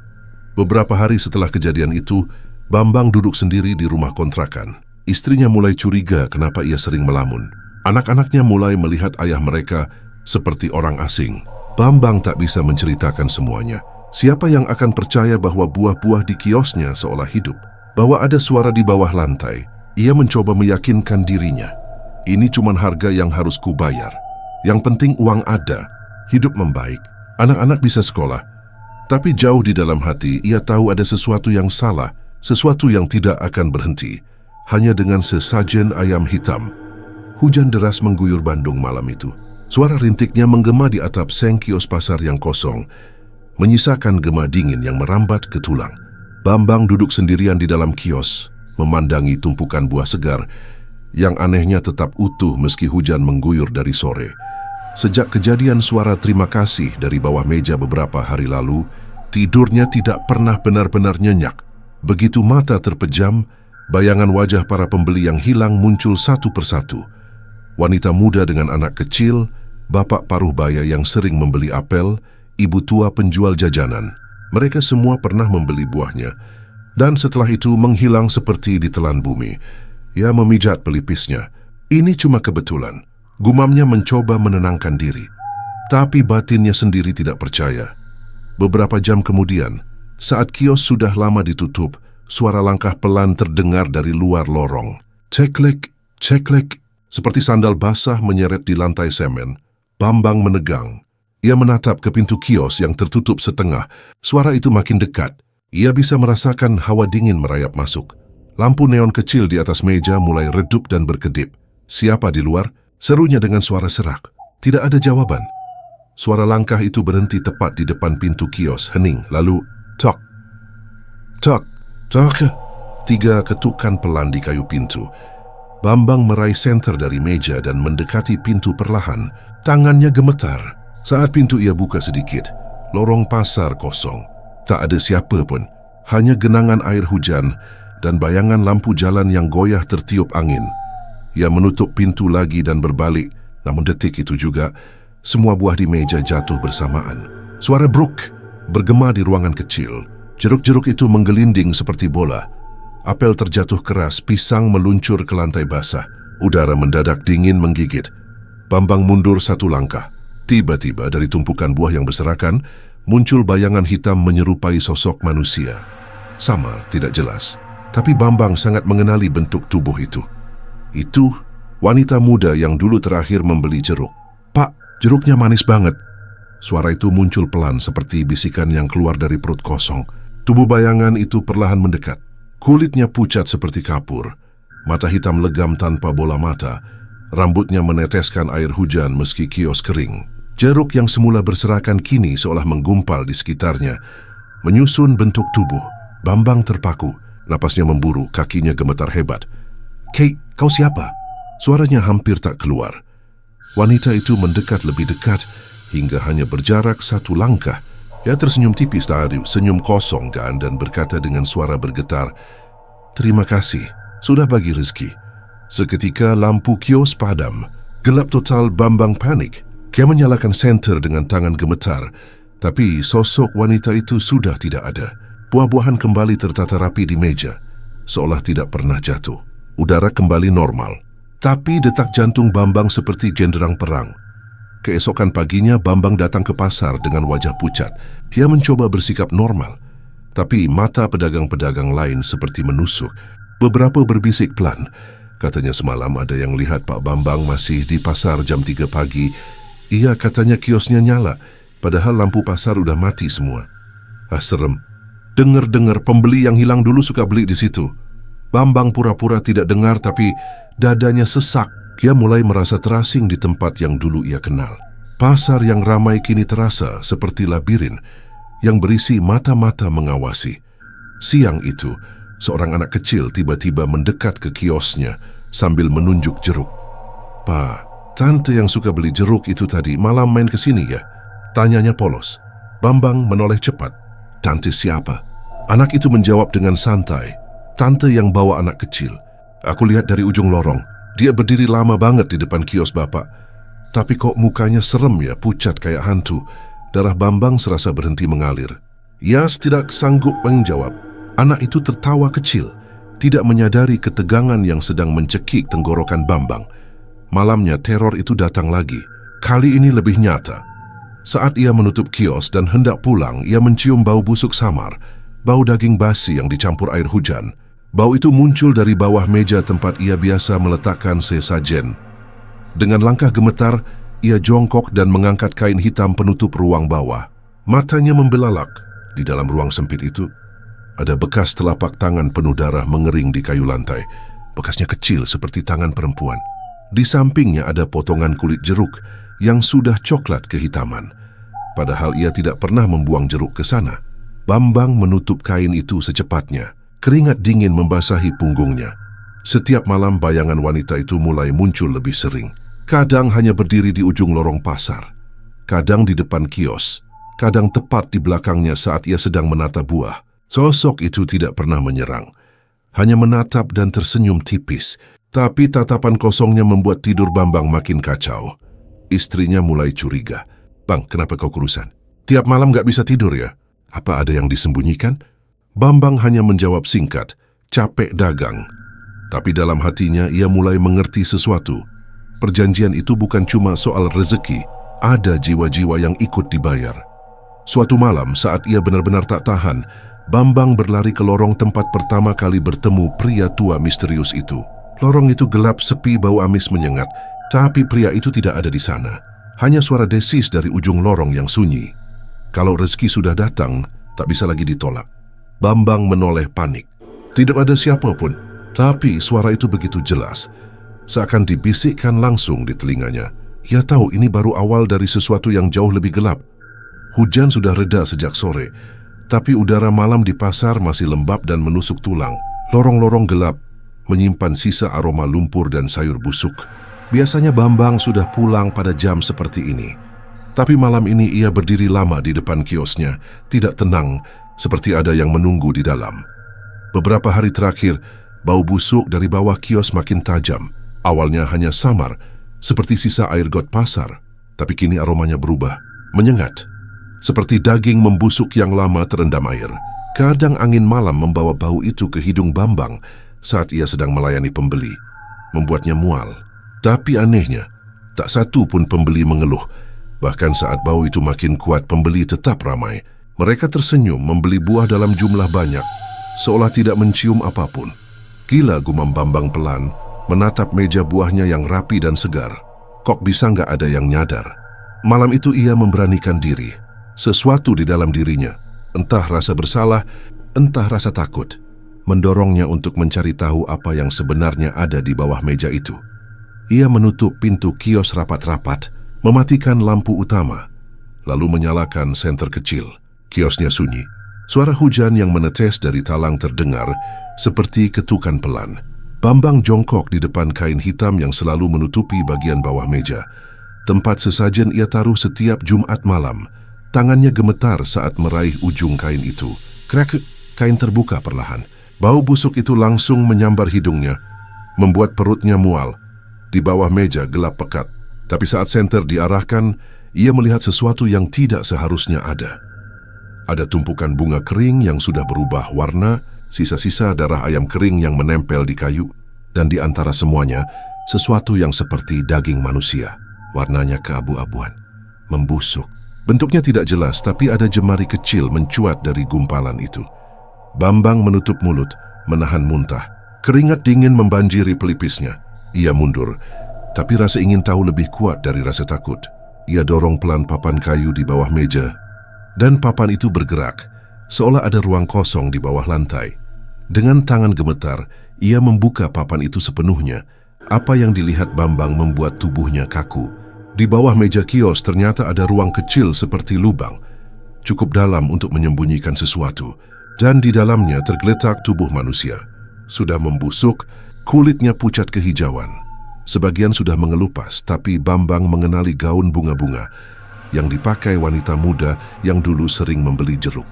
Beberapa hari setelah kejadian itu, Bambang duduk sendiri di rumah kontrakan. Istrinya mulai curiga kenapa ia sering melamun. Anak-anaknya mulai melihat ayah mereka seperti orang asing. Bambang tak bisa menceritakan semuanya. Siapa yang akan percaya bahwa buah-buah di kiosnya seolah hidup? Bahwa ada suara di bawah lantai. Ia mencoba meyakinkan dirinya. Ini cuma harga yang harus kubayar. Yang penting uang ada, hidup membaik, anak-anak bisa sekolah. Tapi jauh di dalam hati, ia tahu ada sesuatu yang salah, sesuatu yang tidak akan berhenti. Hanya dengan sesajen ayam hitam. Hujan deras mengguyur Bandung malam itu. Suara rintiknya menggema di atap seng kios pasar yang kosong, menyisakan gema dingin yang merambat ke tulang. Bambang duduk sendirian di dalam kios, memandangi tumpukan buah segar, yang anehnya tetap utuh meski hujan mengguyur dari sore. Sejak kejadian suara terima kasih dari bawah meja beberapa hari lalu, tidurnya tidak pernah benar-benar nyenyak. Begitu mata terpejam, bayangan wajah para pembeli yang hilang muncul satu persatu. Wanita muda dengan anak kecil, bapak paruh baya yang sering membeli apel, ibu tua penjual jajanan. Mereka semua pernah membeli buahnya, dan setelah itu menghilang seperti ditelan bumi. Ia memijat pelipisnya. Ini cuma kebetulan. Gumamnya mencoba menenangkan diri. Tapi batinnya sendiri tidak percaya. Beberapa jam kemudian, saat kios sudah lama ditutup, suara langkah pelan terdengar dari luar lorong. Ceklek, ceklek, seperti sandal basah menyeret di lantai semen. Bambang menegang. Ia menatap ke pintu kios yang tertutup setengah. Suara itu makin dekat. Ia bisa merasakan hawa dingin merayap masuk. Lampu neon kecil di atas meja mulai redup dan berkedip. Siapa di luar? Serunya dengan suara serak. Tidak ada jawaban. Suara langkah itu berhenti tepat di depan pintu kios, hening. Lalu, tok, tok, tok. 3 ketukan pelan di kayu pintu. Bambang meraih senter dari meja dan mendekati pintu perlahan. Tangannya gemetar. Saat pintu ia buka sedikit, lorong pasar kosong. Tak ada siapa pun. Hanya genangan air hujan dan bayangan lampu jalan yang goyah tertiup angin. Ia menutup pintu lagi dan berbalik, namun detik itu juga, semua buah di meja jatuh bersamaan. Suara bruk bergema di ruangan kecil. Jeruk-jeruk itu menggelinding seperti bola. Apel terjatuh keras, pisang meluncur ke lantai basah. Udara mendadak dingin menggigit. Bambang mundur 1 langkah. Tiba-tiba dari tumpukan buah yang berserakan, muncul bayangan hitam menyerupai sosok manusia. Samar, tidak jelas. Tapi Bambang sangat mengenali bentuk tubuh itu. Itu wanita muda yang dulu terakhir membeli jeruk. "Pak, jeruknya manis banget." Suara itu muncul pelan seperti bisikan yang keluar dari perut kosong. Tubuh bayangan itu perlahan mendekat. Kulitnya pucat seperti kapur. Mata hitam legam tanpa bola mata. Rambutnya meneteskan air hujan meski kios kering. Jeruk yang semula berserakan kini seolah menggumpal di sekitarnya, menyusun bentuk tubuh. Bambang terpaku. Napasnya memburu, kakinya gemetar hebat. "Kay, kau siapa?" Suaranya hampir tak keluar. Wanita itu mendekat lebih dekat, hingga hanya berjarak 1 langkah. Ia tersenyum tipis dari senyum kosong kan dan berkata dengan suara bergetar, "Terima kasih, sudah bagi rezeki." Seketika lampu kios padam. Gelap total. Bambang panik. Dia menyalakan senter dengan tangan gemetar, tapi sosok wanita itu sudah tidak ada. Buah-buahan kembali tertata rapi di meja. seolah tidak pernah jatuh. Udara kembali normal, tapi detak jantung Bambang seperti genderang perang. Keesokan paginya Bambang datang ke pasar dengan wajah pucat. Dia mencoba bersikap normal, tapi mata pedagang-pedagang lain seperti menusuk. Beberapa berbisik pelan. Katanya semalam ada yang lihat Pak Bambang masih di pasar jam 3 pagi. Iya, katanya kiosnya nyala, padahal lampu pasar udah mati semua. Serem. Dengar-dengar pembeli yang hilang dulu suka beli di situ. Bambang pura-pura tidak dengar, tapi dadanya sesak. Dia mulai merasa terasing di tempat yang dulu ia kenal. Pasar yang ramai kini terasa seperti labirin yang berisi mata-mata mengawasi. Siang itu, seorang anak kecil tiba-tiba mendekat ke kiosnya sambil menunjuk jeruk. "Pak, tante yang suka beli jeruk itu tadi malam main ke sini ya?" tanyanya polos. Bambang menoleh cepat. "Tante siapa?" Anak itu menjawab dengan santai. "Tante yang bawa anak kecil. Aku lihat dari ujung lorong. Dia berdiri lama banget di depan kios Bapak. Tapi kok mukanya serem ya, pucat kayak hantu." Darah Bambang serasa berhenti mengalir. Yas tidak sanggup menjawab. Anak itu tertawa kecil, tidak menyadari ketegangan yang sedang mencekik tenggorokan Bambang. Malamnya teror itu datang lagi. Kali ini lebih nyata. Saat ia menutup kios dan hendak pulang, ia mencium bau busuk samar, bau daging basi yang dicampur air hujan. Bau itu muncul dari bawah meja tempat ia biasa meletakkan sesajen. Dengan langkah gemetar, ia jongkok dan mengangkat kain hitam penutup ruang bawah. Matanya membelalak. Di dalam ruang sempit itu, ada bekas telapak tangan penuh darah mengering di kayu lantai. Bekasnya kecil seperti tangan perempuan. Di sampingnya ada potongan kulit jeruk yang sudah coklat kehitaman. Padahal ia tidak pernah membuang jeruk ke sana. Bambang menutup kain itu secepatnya. Keringat dingin membasahi punggungnya. Setiap malam bayangan wanita itu mulai muncul lebih sering. Kadang hanya berdiri di ujung lorong pasar, kadang di depan kios, kadang tepat di belakangnya saat ia sedang menata buah. Sosok itu tidak pernah menyerang, hanya menatap dan tersenyum tipis. Tapi tatapan kosongnya membuat tidur Bambang makin kacau. Istrinya mulai curiga. "Bang, kenapa kau kurusan? Tiap malam gak bisa tidur ya? Apa ada yang disembunyikan?" Bambang hanya menjawab singkat, "Capek dagang." Tapi dalam hatinya ia mulai mengerti sesuatu. Perjanjian itu bukan cuma soal rezeki, ada jiwa-jiwa yang ikut dibayar. Suatu malam saat ia benar-benar tak tahan, Bambang berlari ke lorong tempat pertama kali bertemu pria tua misterius itu. Lorong itu gelap, sepi, bau amis menyengat, tapi pria itu tidak ada di sana. Hanya suara desis dari ujung lorong yang sunyi. Kalau rezeki sudah datang, tak bisa lagi ditolak. Bambang menoleh panik. Tidak ada siapapun, tapi suara itu begitu jelas, seakan dibisikkan langsung di telinganya. Ia tahu ini baru awal dari sesuatu yang jauh lebih gelap. Hujan sudah reda sejak sore, tapi udara malam di pasar masih lembab dan menusuk tulang. Lorong-lorong gelap menyimpan sisa aroma lumpur dan sayur busuk. Biasanya Bambang sudah pulang pada jam seperti ini. Tapi malam ini ia berdiri lama di depan kiosnya, tidak tenang, seperti ada yang menunggu di dalam. Beberapa hari terakhir, bau busuk dari bawah kios makin tajam. Awalnya hanya samar, seperti sisa air got pasar, tapi kini aromanya berubah, menyengat, seperti daging membusuk yang lama terendam air. Kadang angin malam membawa bau itu ke hidung Bambang saat ia sedang melayani pembeli, membuatnya mual. Tapi anehnya, tak satu pun pembeli mengeluh. Bahkan saat bau itu makin kuat, pembeli tetap ramai. Mereka tersenyum membeli buah dalam jumlah banyak, seolah tidak mencium apapun. Gila, gumam Bambang pelan, menatap meja buahnya yang rapi dan segar. Kok bisa nggak ada yang nyadar? Malam itu ia memberanikan diri. Sesuatu di dalam dirinya, entah rasa bersalah, entah rasa takut, mendorongnya untuk mencari tahu apa yang sebenarnya ada di bawah meja itu. Ia menutup pintu kios rapat-rapat, mematikan lampu utama, lalu menyalakan senter kecil. Kiosnya sunyi. Suara hujan yang menetes dari talang terdengar seperti ketukan pelan. Bambang jongkok di depan kain hitam yang selalu menutupi bagian bawah meja. Tempat sesajen ia taruh setiap Jumat malam. Tangannya gemetar saat meraih ujung kain itu. Krek, kain terbuka perlahan. Bau busuk itu langsung menyambar hidungnya, membuat perutnya mual. Di bawah meja gelap pekat. Tapi saat senter diarahkan, ia melihat sesuatu yang tidak seharusnya ada. Ada tumpukan bunga kering yang sudah berubah warna, sisa-sisa darah ayam kering yang menempel di kayu, dan di antara semuanya, sesuatu yang seperti daging manusia. Warnanya keabu-abuan, membusuk. Bentuknya tidak jelas, tapi ada jemari kecil mencuat dari gumpalan itu. Bambang menutup mulut, menahan muntah. Keringat dingin membanjiri pelipisnya. Ia mundur, tapi rasa ingin tahu lebih kuat dari rasa takut. Ia dorong pelan papan kayu di bawah meja, dan papan itu bergerak, seolah ada ruang kosong di bawah lantai. Dengan tangan gemetar, ia membuka papan itu sepenuhnya. Apa yang dilihat Bambang membuat tubuhnya kaku. Di bawah meja kios ternyata ada ruang kecil seperti lubang, cukup dalam untuk menyembunyikan sesuatu, dan di dalamnya tergeletak tubuh manusia. Sudah membusuk, kulitnya pucat kehijauan. Sebagian sudah mengelupas, tapi Bambang mengenali gaun bunga-bunga yang dipakai wanita muda yang dulu sering membeli jeruk.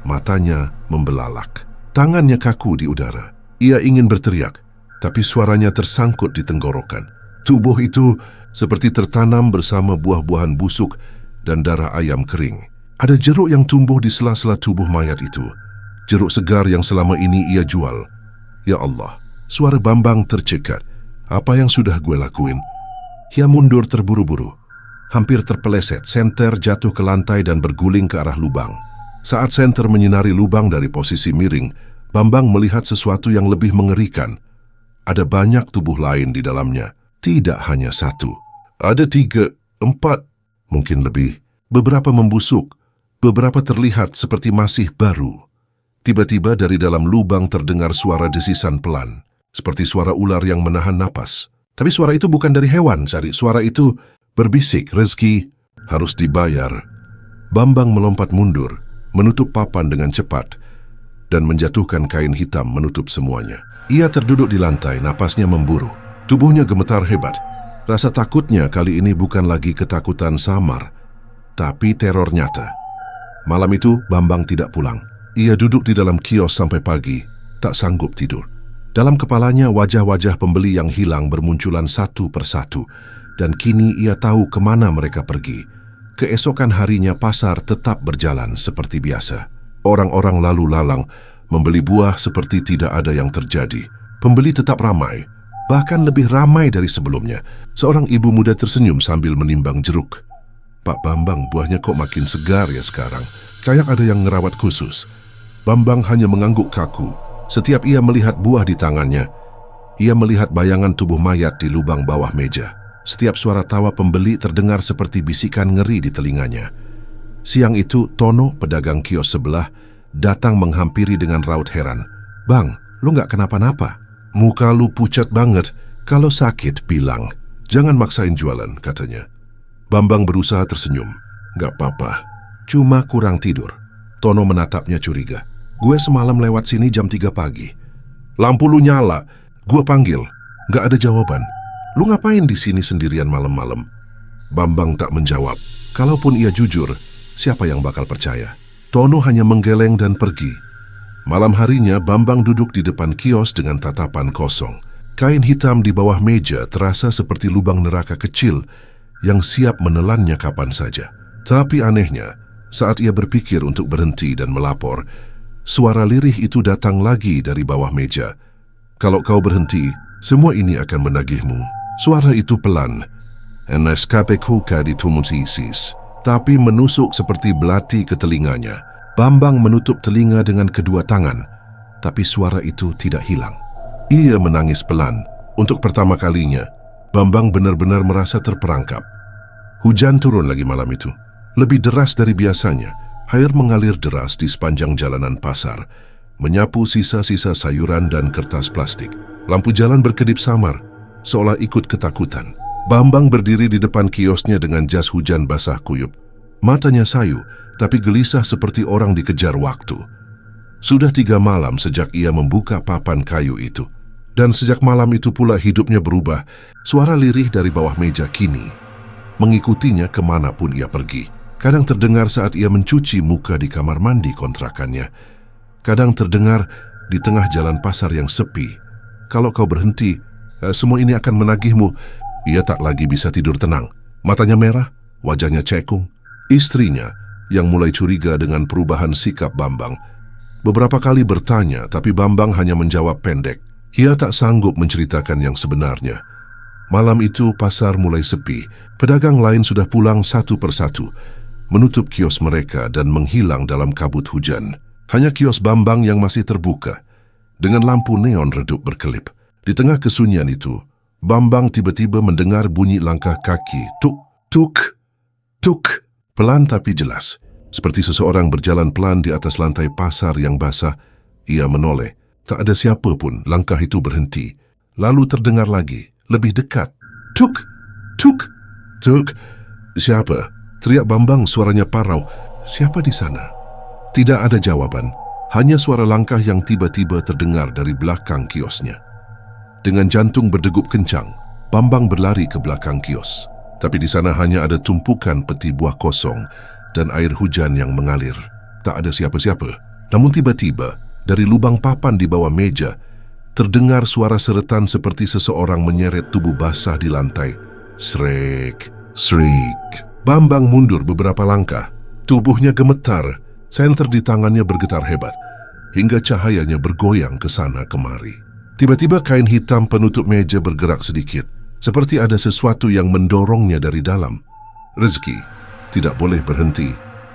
Matanya membelalak. Tangannya kaku di udara. Ia ingin berteriak, tapi suaranya tersangkut di tenggorokan. Tubuh itu seperti tertanam bersama buah-buahan busuk dan darah ayam kering. Ada jeruk yang tumbuh di sela-sela tubuh mayat itu. Jeruk segar yang selama ini ia jual. Ya Allah, suara Bambang tercekat. Apa yang sudah gue lakuin? Ia mundur terburu-buru. Hampir terpeleset, senter jatuh ke lantai dan berguling ke arah lubang. Saat senter menyinari lubang dari posisi miring, Bambang melihat sesuatu yang lebih mengerikan. Ada banyak tubuh lain di dalamnya. Tidak hanya satu. Ada 3, 4, mungkin lebih. Beberapa membusuk, beberapa terlihat seperti masih baru. Tiba-tiba dari dalam lubang terdengar suara desisan pelan, seperti suara ular yang menahan napas. Tapi suara itu bukan dari hewan, Sari. Suara itu berbisik, rezeki harus dibayar. Bambang melompat mundur, menutup papan dengan cepat, dan menjatuhkan kain hitam menutup semuanya. Ia terduduk di lantai, napasnya memburu. Tubuhnya gemetar hebat. Rasa takutnya kali ini bukan lagi ketakutan samar, tapi teror nyata. Malam itu, Bambang tidak pulang. Ia duduk di dalam kios sampai pagi, tak sanggup tidur. Dalam kepalanya, wajah-wajah pembeli yang hilang bermunculan satu persatu, dan kini ia tahu kemana mereka pergi. Keesokan harinya, pasar tetap berjalan seperti biasa. Orang-orang lalu lalang, membeli buah seperti tidak ada yang terjadi. Pembeli tetap ramai, bahkan lebih ramai dari sebelumnya. Seorang ibu muda tersenyum sambil menimbang jeruk. Pak Bambang, buahnya kok makin segar ya sekarang. Kayak ada yang ngerawat khusus. Bambang hanya mengangguk kaku. Setiap ia melihat buah di tangannya, ia melihat bayangan tubuh mayat di lubang bawah meja. Setiap suara tawa pembeli terdengar seperti bisikan ngeri di telinganya. Siang itu, Tono, pedagang kios sebelah, datang menghampiri dengan raut heran. Bang, lu nggak kenapa-napa? Muka lu pucat banget. Kalau sakit, bilang. Jangan maksain jualan, katanya. Bambang berusaha tersenyum. Nggak apa-apa, cuma kurang tidur. Tono menatapnya curiga. Gue semalam lewat sini jam 3 pagi. Lampu lu nyala, gue panggil. Nggak ada jawaban. Lu ngapain di sini sendirian malam-malam? Bambang tak menjawab. Kalaupun ia jujur, siapa yang bakal percaya? Tono hanya menggeleng dan pergi. Malam harinya, Bambang duduk di depan kios dengan tatapan kosong. Kain hitam di bawah meja terasa seperti lubang neraka kecil yang siap menelannya kapan saja. Tapi anehnya, saat ia berpikir untuk berhenti dan melapor, suara lirih itu datang lagi dari bawah meja. Kalau kau berhenti, semua ini akan menagihmu. Suara itu pelan, tapi menusuk seperti belati ke telinganya. Bambang menutup telinga dengan kedua tangan, tapi suara itu tidak hilang. Ia menangis pelan. Untuk pertama kalinya, Bambang benar-benar merasa terperangkap. Hujan turun lagi malam itu. Lebih deras dari biasanya. Air mengalir deras di sepanjang jalanan pasar, menyapu sisa-sisa sayuran dan kertas plastik. Lampu jalan berkedip samar, seolah ikut ketakutan. Bambang berdiri di depan kiosnya dengan jas hujan basah kuyup. Matanya sayu, tapi gelisah seperti orang dikejar waktu. Sudah 3 malam sejak ia membuka papan kayu itu. Dan sejak malam itu pula hidupnya berubah. Suara lirih dari bawah meja kini mengikutinya kemanapun ia pergi. Kadang terdengar saat ia mencuci muka di kamar mandi kontrakannya. Kadang terdengar di tengah jalan pasar yang sepi. Kalau kau berhenti, semua ini akan menagihmu. Ia tak lagi bisa tidur tenang. Matanya merah, wajahnya cekung. Istrinya, yang mulai curiga dengan perubahan sikap Bambang, Beberapa kali bertanya, tapi Bambang hanya menjawab pendek. Ia tak sanggup menceritakan yang sebenarnya. Malam itu pasar mulai sepi. Pedagang lain sudah pulang satu persatu, menutup kios mereka dan menghilang dalam kabut hujan. Hanya kios Bambang yang masih terbuka, dengan lampu neon redup berkelip. Di tengah kesunyian itu, Bambang tiba-tiba mendengar bunyi langkah kaki. Tuk, tuk, tuk. Pelan tapi jelas. Seperti seseorang berjalan pelan di atas lantai pasar yang basah. Ia menoleh. Tak ada siapa pun. Langkah itu berhenti. Lalu terdengar lagi, lebih dekat. Tuk, tuk, tuk. Siapa? Teriak Bambang, suaranya parau. Siapa di sana? Tidak ada jawaban. Hanya suara langkah yang tiba-tiba terdengar dari belakang kiosnya. Dengan jantung berdegup kencang, Bambang berlari ke belakang kios. Tapi di sana hanya ada tumpukan peti buah kosong dan air hujan yang mengalir. Tak ada siapa-siapa. Namun tiba-tiba, dari lubang papan di bawah meja, terdengar suara seretan seperti seseorang menyeret tubuh basah di lantai. Srek, srik. Bambang mundur beberapa langkah. Tubuhnya gemetar, senter di tangannya bergetar hebat, hingga cahayanya bergoyang ke sana kemari. Tiba-tiba kain hitam penutup meja bergerak sedikit, seperti ada sesuatu yang mendorongnya dari dalam. Rezeki, tidak boleh berhenti.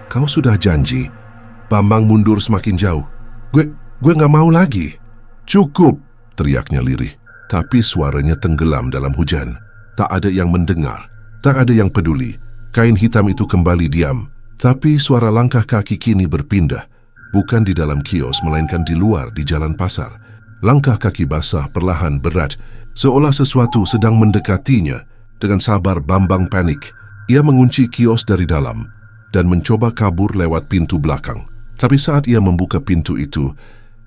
Kau sudah janji. Bambang mundur semakin jauh. Gue nggak mau lagi. Cukup, teriaknya lirih. Tapi suaranya tenggelam dalam hujan. Tak ada yang mendengar, tak ada yang peduli. Kain hitam itu kembali diam. Tapi suara langkah kaki kini berpindah. Bukan di dalam kios, melainkan di luar, di jalan pasar. Langkah kaki basah, perlahan, berat, seolah sesuatu sedang mendekatinya. Dengan sabar, Bambang panik. Ia mengunci kios dari dalam dan mencoba kabur lewat pintu belakang. Tapi saat ia membuka pintu itu,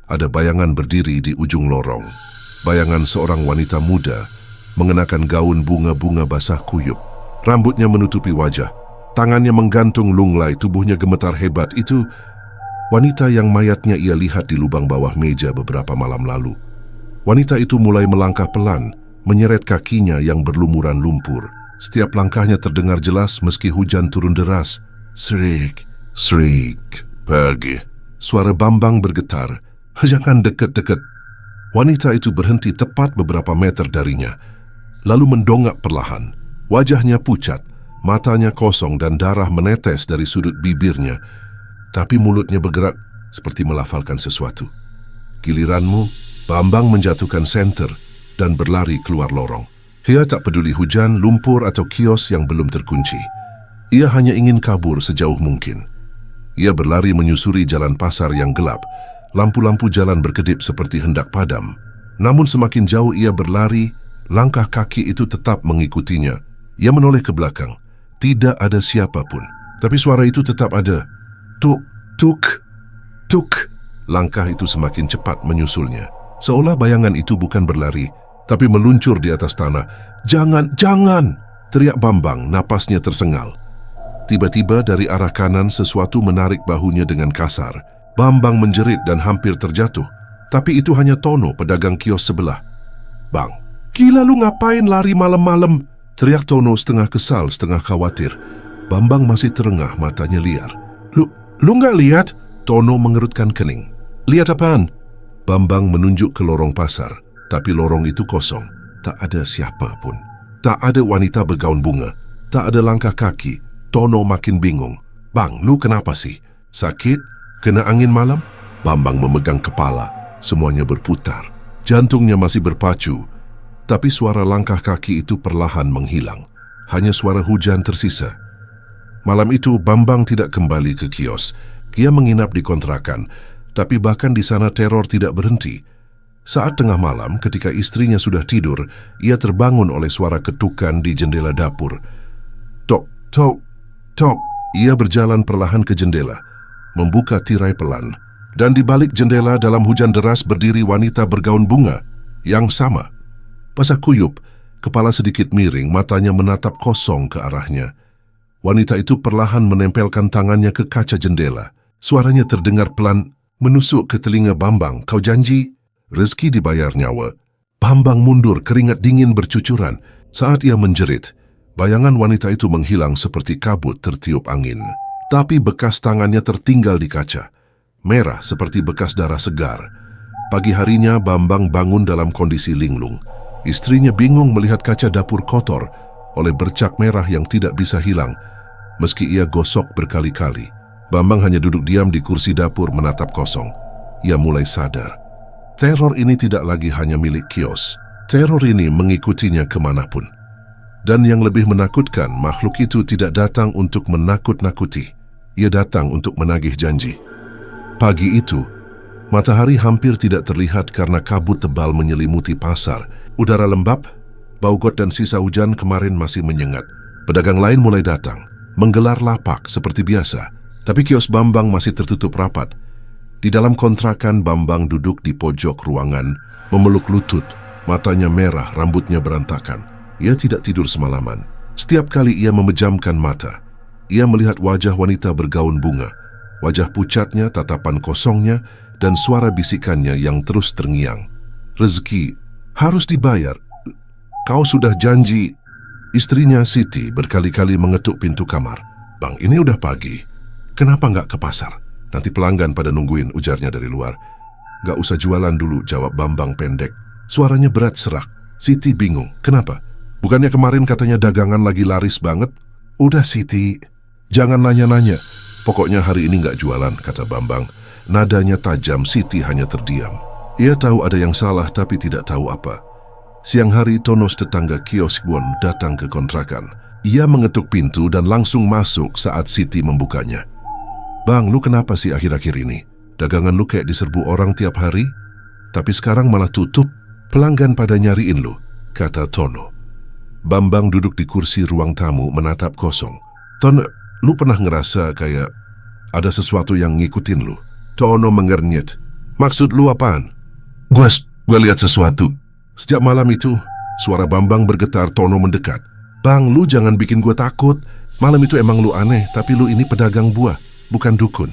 ada bayangan berdiri di ujung lorong. Bayangan seorang wanita muda mengenakan gaun bunga-bunga basah kuyup. Rambutnya menutupi wajah. Tangannya menggantung lunglai, tubuhnya gemetar hebat. Itu wanita yang mayatnya ia lihat di lubang bawah meja beberapa malam lalu. Wanita itu mulai melangkah pelan, menyeret kakinya yang berlumuran lumpur. Setiap langkahnya terdengar jelas meski hujan turun deras. Srik, srik, pergi. Suara Bambang bergetar. Jangan dekat-dekat. Wanita itu berhenti tepat beberapa meter darinya, lalu mendongak perlahan. Wajahnya pucat, matanya kosong dan darah menetes dari sudut bibirnya. Tapi mulutnya bergerak seperti melafalkan sesuatu. Giliranmu, Bambang menjatuhkan senter dan berlari keluar lorong. Ia tak peduli hujan, lumpur atau kios yang belum terkunci. Ia hanya ingin kabur sejauh mungkin. Ia berlari menyusuri jalan pasar yang gelap. Lampu-lampu jalan berkedip seperti hendak padam. Namun semakin jauh ia berlari, langkah kaki itu tetap mengikutinya. Ia menoleh ke belakang. Tidak ada siapapun. Tapi suara itu tetap ada. Tuk, tuk, tuk. Langkah itu semakin cepat menyusulnya. Seolah bayangan itu bukan berlari, tapi meluncur di atas tanah. Jangan, jangan! Teriak Bambang, napasnya tersengal. Tiba-tiba dari arah kanan sesuatu menarik bahunya dengan kasar. Bambang menjerit dan hampir terjatuh. Tapi itu hanya Tono, pedagang kios sebelah. Bang, gila lu ngapain lari malam-malam? Teriak Tono setengah kesal, setengah khawatir. Bambang masih terengah, matanya liar. Lu nggak lihat? Tono mengerutkan kening. Lihat apaan? Bambang menunjuk ke lorong pasar. Tapi lorong itu kosong. Tak ada siapa pun. Tak ada wanita bergaun bunga. Tak ada langkah kaki. Tono makin bingung. Bang, lu kenapa sih? Sakit? Kena angin malam? Bambang memegang kepala. Semuanya berputar. Jantungnya masih berpacu. Tapi suara langkah kaki itu perlahan menghilang. Hanya suara hujan tersisa. Malam itu Bambang tidak kembali ke kios. Ia menginap di kontrakan. Tapi bahkan di sana teror tidak berhenti. Saat tengah malam, ketika istrinya sudah tidur, ia terbangun oleh suara ketukan di jendela dapur. Tok, tok, tok. Ia berjalan perlahan ke jendela, membuka tirai pelan. Dan di balik jendela dalam hujan deras berdiri wanita bergaun bunga yang sama. Basah kuyup, kepala sedikit miring, matanya menatap kosong ke arahnya. Wanita itu perlahan menempelkan tangannya ke kaca jendela. Suaranya terdengar pelan, menusuk ke telinga Bambang. Kau janji rezeki dibayar nyawa. Bambang mundur, keringat dingin bercucuran. Saat ia menjerit, bayangan wanita itu menghilang seperti kabut tertiup angin. Tapi bekas tangannya tertinggal di kaca. merah seperti bekas darah segar. Pagi harinya Bambang bangun dalam kondisi linglung. Istrinya bingung melihat kaca dapur kotor oleh bercak merah yang tidak bisa hilang, meski ia gosok berkali-kali. Bambang hanya duduk diam di kursi dapur menatap kosong. Ia mulai sadar. Teror ini tidak lagi hanya milik kios. Teror ini mengikutinya kemanapun. Dan yang lebih menakutkan, makhluk itu tidak datang untuk menakut-nakuti. Ia datang untuk menagih janji. Pagi itu, matahari hampir tidak terlihat karena kabut tebal menyelimuti pasar. Udara lembab, bau got dan sisa hujan kemarin masih menyengat. Pedagang lain mulai datang, menggelar lapak seperti biasa. Tapi kios Bambang masih tertutup rapat. Di dalam kontrakan, Bambang duduk di pojok ruangan, memeluk lutut, matanya merah, rambutnya berantakan. Ia tidak tidur semalaman. Setiap kali ia memejamkan mata, ia melihat wajah wanita bergaun bunga, wajah pucatnya, tatapan kosongnya, dan suara bisikannya yang terus terngiang. Rezeki harus dibayar. Kau sudah janji. Istrinya Siti berkali-kali mengetuk pintu kamar. Bang, ini udah pagi. Kenapa nggak ke pasar? Nanti pelanggan pada nungguin, ujarnya dari luar. Nggak usah jualan dulu, jawab Bambang pendek. Suaranya berat serak. Siti bingung. Kenapa? Bukannya kemarin katanya dagangan lagi laris banget? Udah Siti, jangan nanya-nanya. Pokoknya hari ini nggak jualan, kata Bambang. Nadanya tajam, Siti hanya terdiam. Ia tahu ada yang salah tapi tidak tahu apa. Siang hari Tonos tetangga kios Won datang ke kontrakan. Ia mengetuk pintu dan langsung masuk saat Siti membukanya. Bang, lu kenapa sih akhir-akhir ini? Dagangan lu kayak diserbu orang tiap hari, tapi sekarang malah tutup. Pelanggan pada nyariin lu, kata Tono. Bambang duduk di kursi ruang tamu menatap kosong. Tono, lu pernah ngerasa kayak ada sesuatu yang ngikutin lu? Tono mengernyit. Maksud lu apaan? Gue lihat sesuatu. Setiap malam itu, suara Bambang bergetar. Tono mendekat. Bang, lu jangan bikin gue takut. Malam itu emang lu aneh, tapi lu ini pedagang buah, bukan dukun.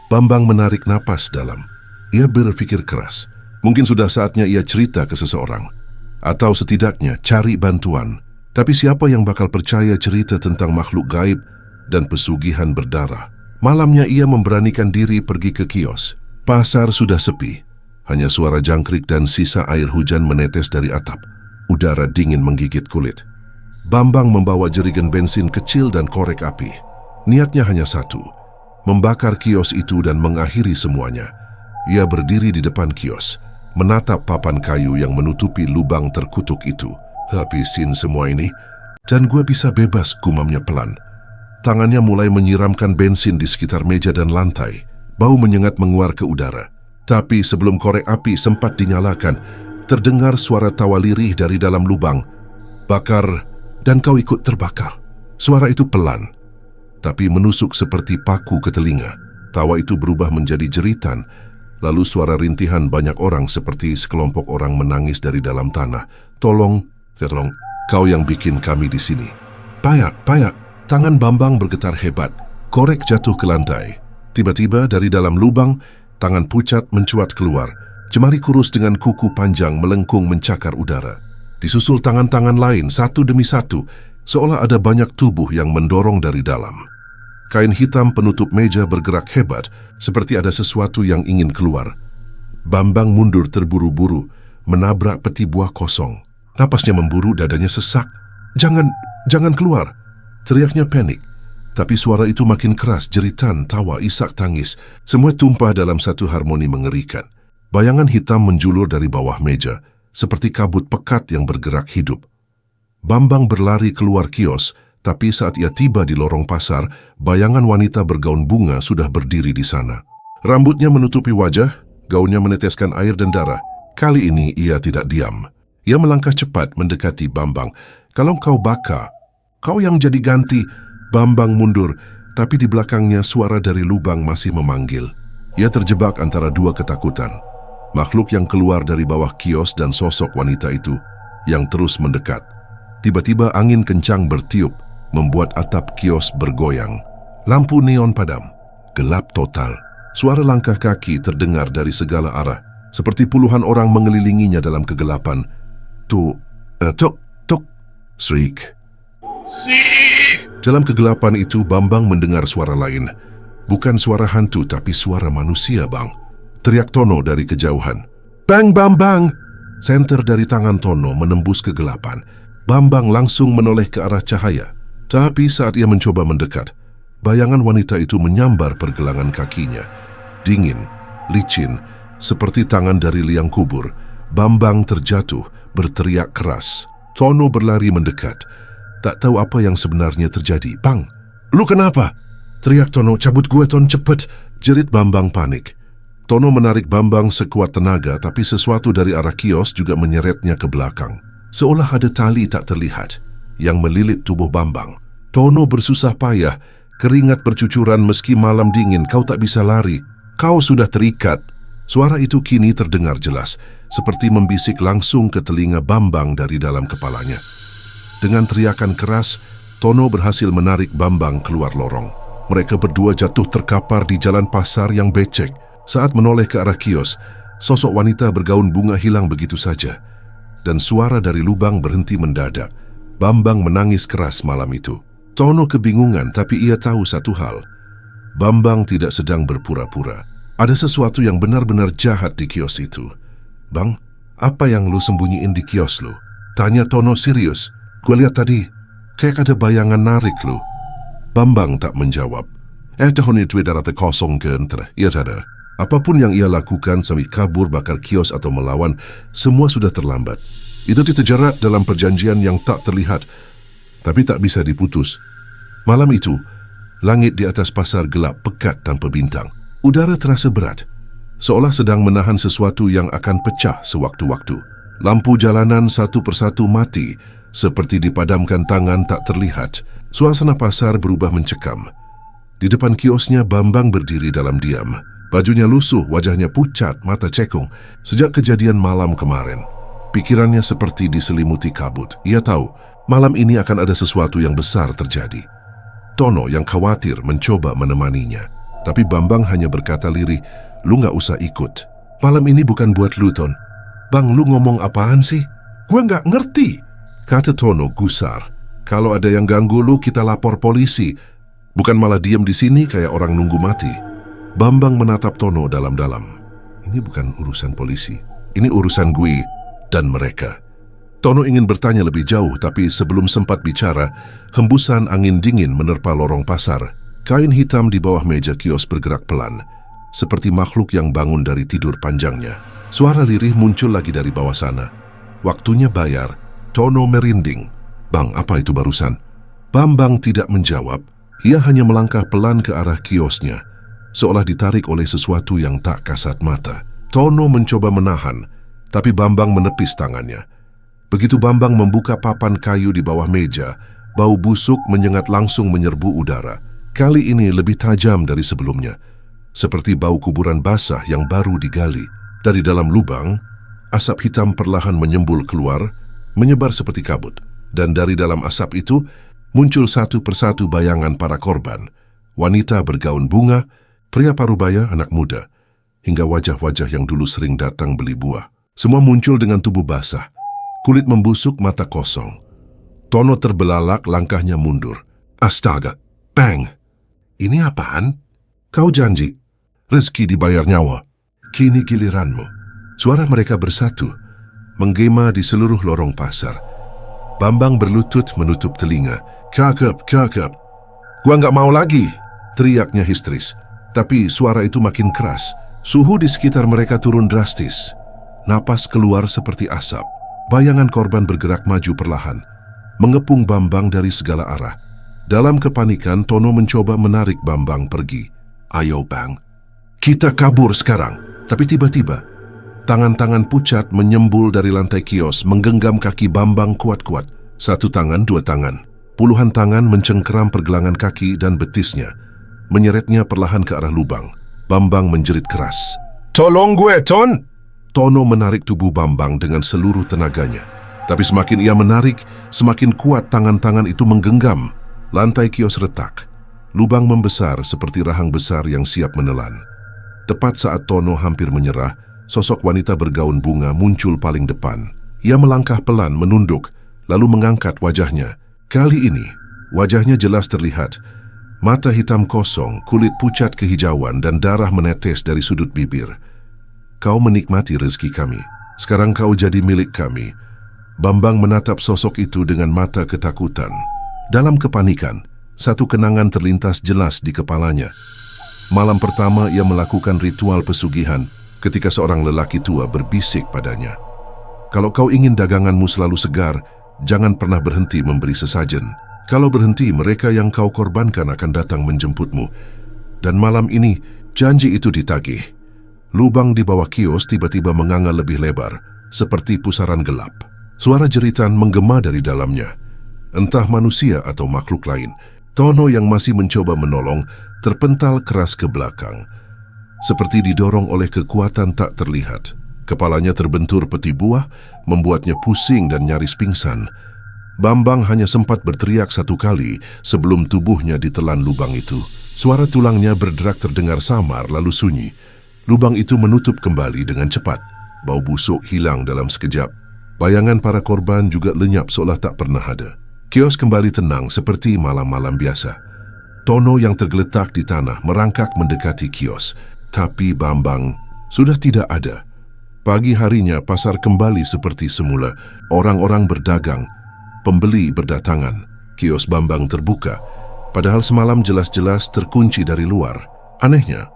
Bambang menarik napas dalam. Ia berpikir keras. Mungkin sudah saatnya ia cerita ke seseorang. Atau setidaknya cari bantuan. Tapi siapa yang bakal percaya cerita tentang makhluk gaib dan pesugihan berdarah? Malamnya ia memberanikan diri pergi ke kios. Pasar sudah sepi. Hanya suara jangkrik dan sisa air hujan menetes dari atap. Udara dingin menggigit kulit. Bambang membawa jerigen bensin kecil dan korek api. Niatnya hanya satu, membakar kios itu dan mengakhiri semuanya. Ia berdiri di depan kios, menatap papan kayu yang menutupi lubang terkutuk itu. Habisin semua ini, dan gue bisa bebas, gumamnya pelan. Tangannya mulai menyiramkan bensin di sekitar meja dan lantai. Bau menyengat menguar ke udara. Tapi sebelum korek api sempat dinyalakan, terdengar suara tawa lirih dari dalam lubang. Bakar, dan kau ikut terbakar. Suara itu pelan, tapi menusuk seperti paku ke telinga. Tawa itu berubah menjadi jeritan, lalu suara rintihan banyak orang seperti sekelompok orang menangis dari dalam tanah. Tolong, kau yang bikin kami di sini. Payak. Tangan Bambang bergetar hebat. Korek jatuh ke lantai. Tiba-tiba dari dalam lubang, tangan pucat mencuat keluar. Jemari kurus dengan kuku panjang melengkung mencakar udara. Disusul tangan-tangan lain satu demi satu, seolah ada banyak tubuh yang mendorong dari dalam. Kain hitam penutup meja bergerak hebat, seperti ada sesuatu yang ingin keluar. Bambang mundur terburu-buru, menabrak peti buah kosong. Napasnya memburu, dadanya sesak. Jangan keluar, teriaknya panik. Tapi suara itu makin keras, jeritan, tawa, isak tangis. Semua tumpah dalam satu harmoni mengerikan. Bayangan hitam menjulur dari bawah meja, seperti kabut pekat yang bergerak hidup. Bambang berlari keluar kios, tapi saat ia tiba di lorong pasar, bayangan wanita bergaun bunga sudah berdiri di sana. Rambutnya menutupi wajah, gaunnya meneteskan air dan darah. Kali ini ia tidak diam. Ia melangkah cepat mendekati Bambang. Kalau kau baka, kau yang jadi ganti. Bambang mundur, tapi di belakangnya suara dari lubang masih memanggil. Ia terjebak antara dua ketakutan. Makhluk yang keluar dari bawah kios dan sosok wanita itu yang terus mendekat. Tiba-tiba angin kencang bertiup, membuat atap kios bergoyang. Lampu neon padam, gelap total. Suara langkah kaki terdengar dari segala arah, seperti puluhan orang mengelilinginya dalam kegelapan. Tuk, shriek. Dalam kegelapan itu Bambang mendengar suara lain. Bukan suara hantu tapi suara manusia, Bang. Teriak Tono dari kejauhan. Bang, Bambang! Senter dari tangan Tono menembus kegelapan. Bambang langsung menoleh ke arah cahaya. Tapi saat ia mencoba mendekat, bayangan wanita itu menyambar pergelangan kakinya. Dingin, licin, seperti tangan dari liang kubur. Bambang terjatuh, berteriak keras. Tono berlari mendekat. Tak tahu apa yang sebenarnya terjadi. Bang, lu kenapa? Teriak Tono. Cabut gue, Ton, cepet! Jerit Bambang panik. Tono menarik Bambang sekuat tenaga, tapi sesuatu dari arah kios juga menyeretnya ke belakang. Seolah ada tali tak terlihat yang melilit tubuh Bambang. Tono bersusah payah, keringat bercucuran meski malam dingin. Kau tak bisa lari. Kau sudah terikat. Suara itu kini terdengar jelas, seperti membisik langsung ke telinga Bambang dari dalam kepalanya. Dengan teriakan keras, Tono berhasil menarik Bambang keluar lorong. Mereka berdua jatuh terkapar di jalan pasar yang becek. Saat menoleh ke arah kios, sosok wanita bergaun bunga hilang begitu saja. Dan suara dari lubang berhenti mendadak. Bambang menangis keras malam itu. Tono kebingungan, tapi ia tahu satu hal. Bambang tidak sedang berpura-pura. Ada sesuatu yang benar-benar jahat di kios itu. Bang, apa yang lu sembunyiin di kios lu? Tanya Tono serius. Gue lihat tadi, kayak ada bayangan narik lu. Bambang tak menjawab. Tahun itu darata kosong kan, ia ada. Apapun yang ia lakukan sambil kabur, bakar kios atau melawan, semua sudah terlambat. Itu terjerat dalam perjanjian yang tak terlihat, tapi tak bisa diputus. Malam itu, langit di atas pasar gelap pekat tanpa bintang. Udara terasa berat, seolah sedang menahan sesuatu yang akan pecah sewaktu-waktu. Lampu jalanan satu persatu mati, seperti dipadamkan tangan tak terlihat. Suasana pasar berubah mencekam. Di depan kiosnya, Bambang berdiri dalam diam. Bajunya lusuh, wajahnya pucat, mata cekung. Sejak kejadian malam kemarin, pikirannya seperti diselimuti kabut. Ia tahu, malam ini akan ada sesuatu yang besar terjadi. Tono yang khawatir mencoba menemaninya. Tapi Bambang hanya berkata lirih, lu gak usah ikut. Malam ini bukan buat lu, Ton. Bang, lu ngomong apaan sih? Gue gak ngerti, kata Tono gusar. Kalau ada yang ganggu lu, kita lapor polisi. Bukan malah diam di sini kayak orang nunggu mati. Bambang menatap Tono dalam-dalam. Ini bukan urusan polisi. Ini urusan gue dan mereka. Tono ingin bertanya lebih jauh, tapi sebelum sempat bicara, hembusan angin dingin menerpa lorong pasar. Kain hitam di bawah meja kios bergerak pelan, seperti makhluk yang bangun dari tidur panjangnya. Suara lirih muncul lagi dari bawah sana. Waktunya bayar. Tono merinding. Bang, apa itu barusan? Bambang tidak menjawab. Ia hanya melangkah pelan ke arah kiosnya, seolah ditarik oleh sesuatu yang tak kasat mata. Tono mencoba menahan, tapi Bambang menepis tangannya. Begitu Bambang membuka papan kayu di bawah meja, bau busuk menyengat langsung menyerbu udara. Kali ini lebih tajam dari sebelumnya, seperti bau kuburan basah yang baru digali. Dari dalam lubang, asap hitam perlahan menyembul keluar, menyebar seperti kabut. Dan dari dalam asap itu, muncul satu persatu bayangan para korban. Wanita bergaun bunga, pria parubaya, anak muda, hingga wajah-wajah yang dulu sering datang beli buah. Semua muncul dengan tubuh basah, kulit membusuk, mata kosong. Tono terbelalak, langkahnya mundur. Astaga, bang! Ini apaan? Kau janji, rezeki dibayar nyawa. Kini giliranmu. Suara mereka bersatu, menggema di seluruh lorong pasar. Bambang berlutut menutup telinga. Cakep, cakep. Gua nggak mau lagi, teriaknya histeris. Tapi suara itu makin keras. Suhu di sekitar mereka turun drastis. Napas keluar seperti asap. Bayangan korban bergerak maju perlahan, mengepung Bambang dari segala arah. Dalam kepanikan, Tono mencoba menarik Bambang pergi. Ayo, Bang. Kita kabur sekarang. Tapi tiba-tiba, tangan-tangan pucat menyembul dari lantai kios, menggenggam kaki Bambang kuat-kuat. Satu tangan, dua tangan. Puluhan tangan mencengkeram pergelangan kaki dan betisnya, menyeretnya perlahan ke arah lubang. Bambang menjerit keras. Tolong gue, Ton! Tono menarik tubuh Bambang dengan seluruh tenaganya. Tapi semakin ia menarik, semakin kuat tangan-tangan itu menggenggam. Lantai kios retak. Lubang membesar seperti rahang besar yang siap menelan. Tepat saat Tono hampir menyerah, sosok wanita bergaun bunga muncul paling depan. Ia melangkah pelan menunduk, lalu mengangkat wajahnya. Kali ini, wajahnya jelas terlihat. Mata hitam kosong, kulit pucat kehijauan dan darah menetes dari sudut bibir. Kau menikmati rezeki kami. Sekarang kau jadi milik kami. Bambang menatap sosok itu dengan mata ketakutan. Dalam kepanikan, satu kenangan terlintas jelas di kepalanya. Malam pertama ia melakukan ritual pesugihan ketika seorang lelaki tua berbisik padanya. Kalau kau ingin daganganmu selalu segar, jangan pernah berhenti memberi sesajen. Kalau berhenti, mereka yang kau korbankan akan datang menjemputmu. Dan malam ini, janji itu ditagih. Lubang di bawah kios tiba-tiba menganga lebih lebar, seperti pusaran gelap. Suara jeritan menggema dari dalamnya. Entah manusia atau makhluk lain, Tono yang masih mencoba menolong terpental keras ke belakang. Seperti didorong oleh kekuatan tak terlihat. Kepalanya terbentur peti buah, membuatnya pusing dan nyaris pingsan. Bambang hanya sempat berteriak satu kali sebelum tubuhnya ditelan lubang itu. Suara tulangnya berderak terdengar samar lalu sunyi. Lubang itu menutup kembali dengan cepat. Bau busuk hilang dalam sekejap. Bayangan para korban juga lenyap seolah tak pernah ada. Kios kembali tenang seperti malam-malam biasa. Tono yang tergeletak di tanah merangkak mendekati kios. Tapi Bambang sudah tidak ada. Pagi harinya pasar kembali seperti semula. Orang-orang berdagang. Pembeli berdatangan. Kios Bambang terbuka. Padahal semalam jelas-jelas terkunci dari luar. Anehnya,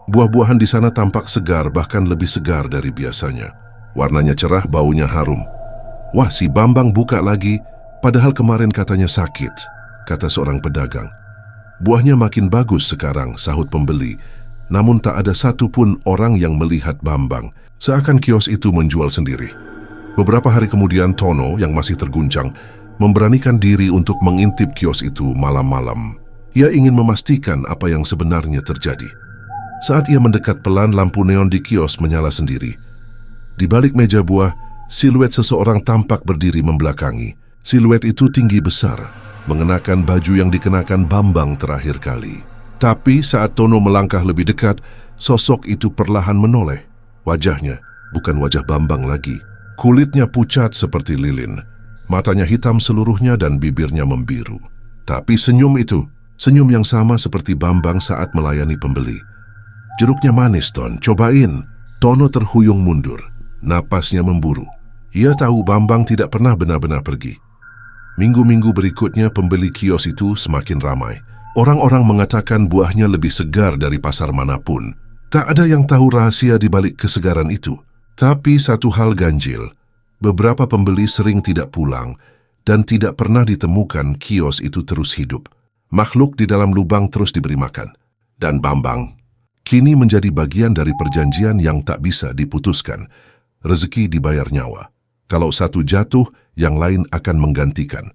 buah-buahan di sana tampak segar, bahkan lebih segar dari biasanya. Warnanya cerah, baunya harum. Wah, si Bambang buka lagi, padahal kemarin katanya sakit, kata seorang pedagang. Buahnya makin bagus sekarang, sahut pembeli. Namun tak ada satupun orang yang melihat Bambang. Seakan kios itu menjual sendiri. Beberapa hari kemudian Tono yang masih terguncang memberanikan diri untuk mengintip kios itu malam-malam. Ia ingin memastikan apa yang sebenarnya terjadi. Saat ia mendekat pelan, lampu neon di kios menyala sendiri. Di balik meja buah, siluet seseorang tampak berdiri membelakangi. Siluet itu tinggi besar, mengenakan baju yang dikenakan Bambang terakhir kali. Tapi saat Tono melangkah lebih dekat, sosok itu perlahan menoleh. Wajahnya bukan wajah Bambang lagi. Kulitnya pucat seperti lilin. Matanya hitam seluruhnya dan bibirnya membiru. Tapi senyum itu, senyum yang sama seperti Bambang saat melayani pembeli. Jeruknya manis, Ton. Cobain. Tono terhuyung mundur. Napasnya memburu. Ia tahu Bambang tidak pernah benar-benar pergi. Minggu-minggu berikutnya pembeli kios itu semakin ramai. Orang-orang mengatakan buahnya lebih segar dari pasar manapun. Tak ada yang tahu rahasia di balik kesegaran itu. Tapi satu hal ganjil. Beberapa pembeli sering tidak pulang dan tidak pernah ditemukan kios itu terus hidup. Makhluk di dalam lubang terus diberi makan. Dan Bambang kini menjadi bagian dari perjanjian yang tak bisa diputuskan. Rezeki dibayar nyawa. Kalau satu jatuh, yang lain akan menggantikan.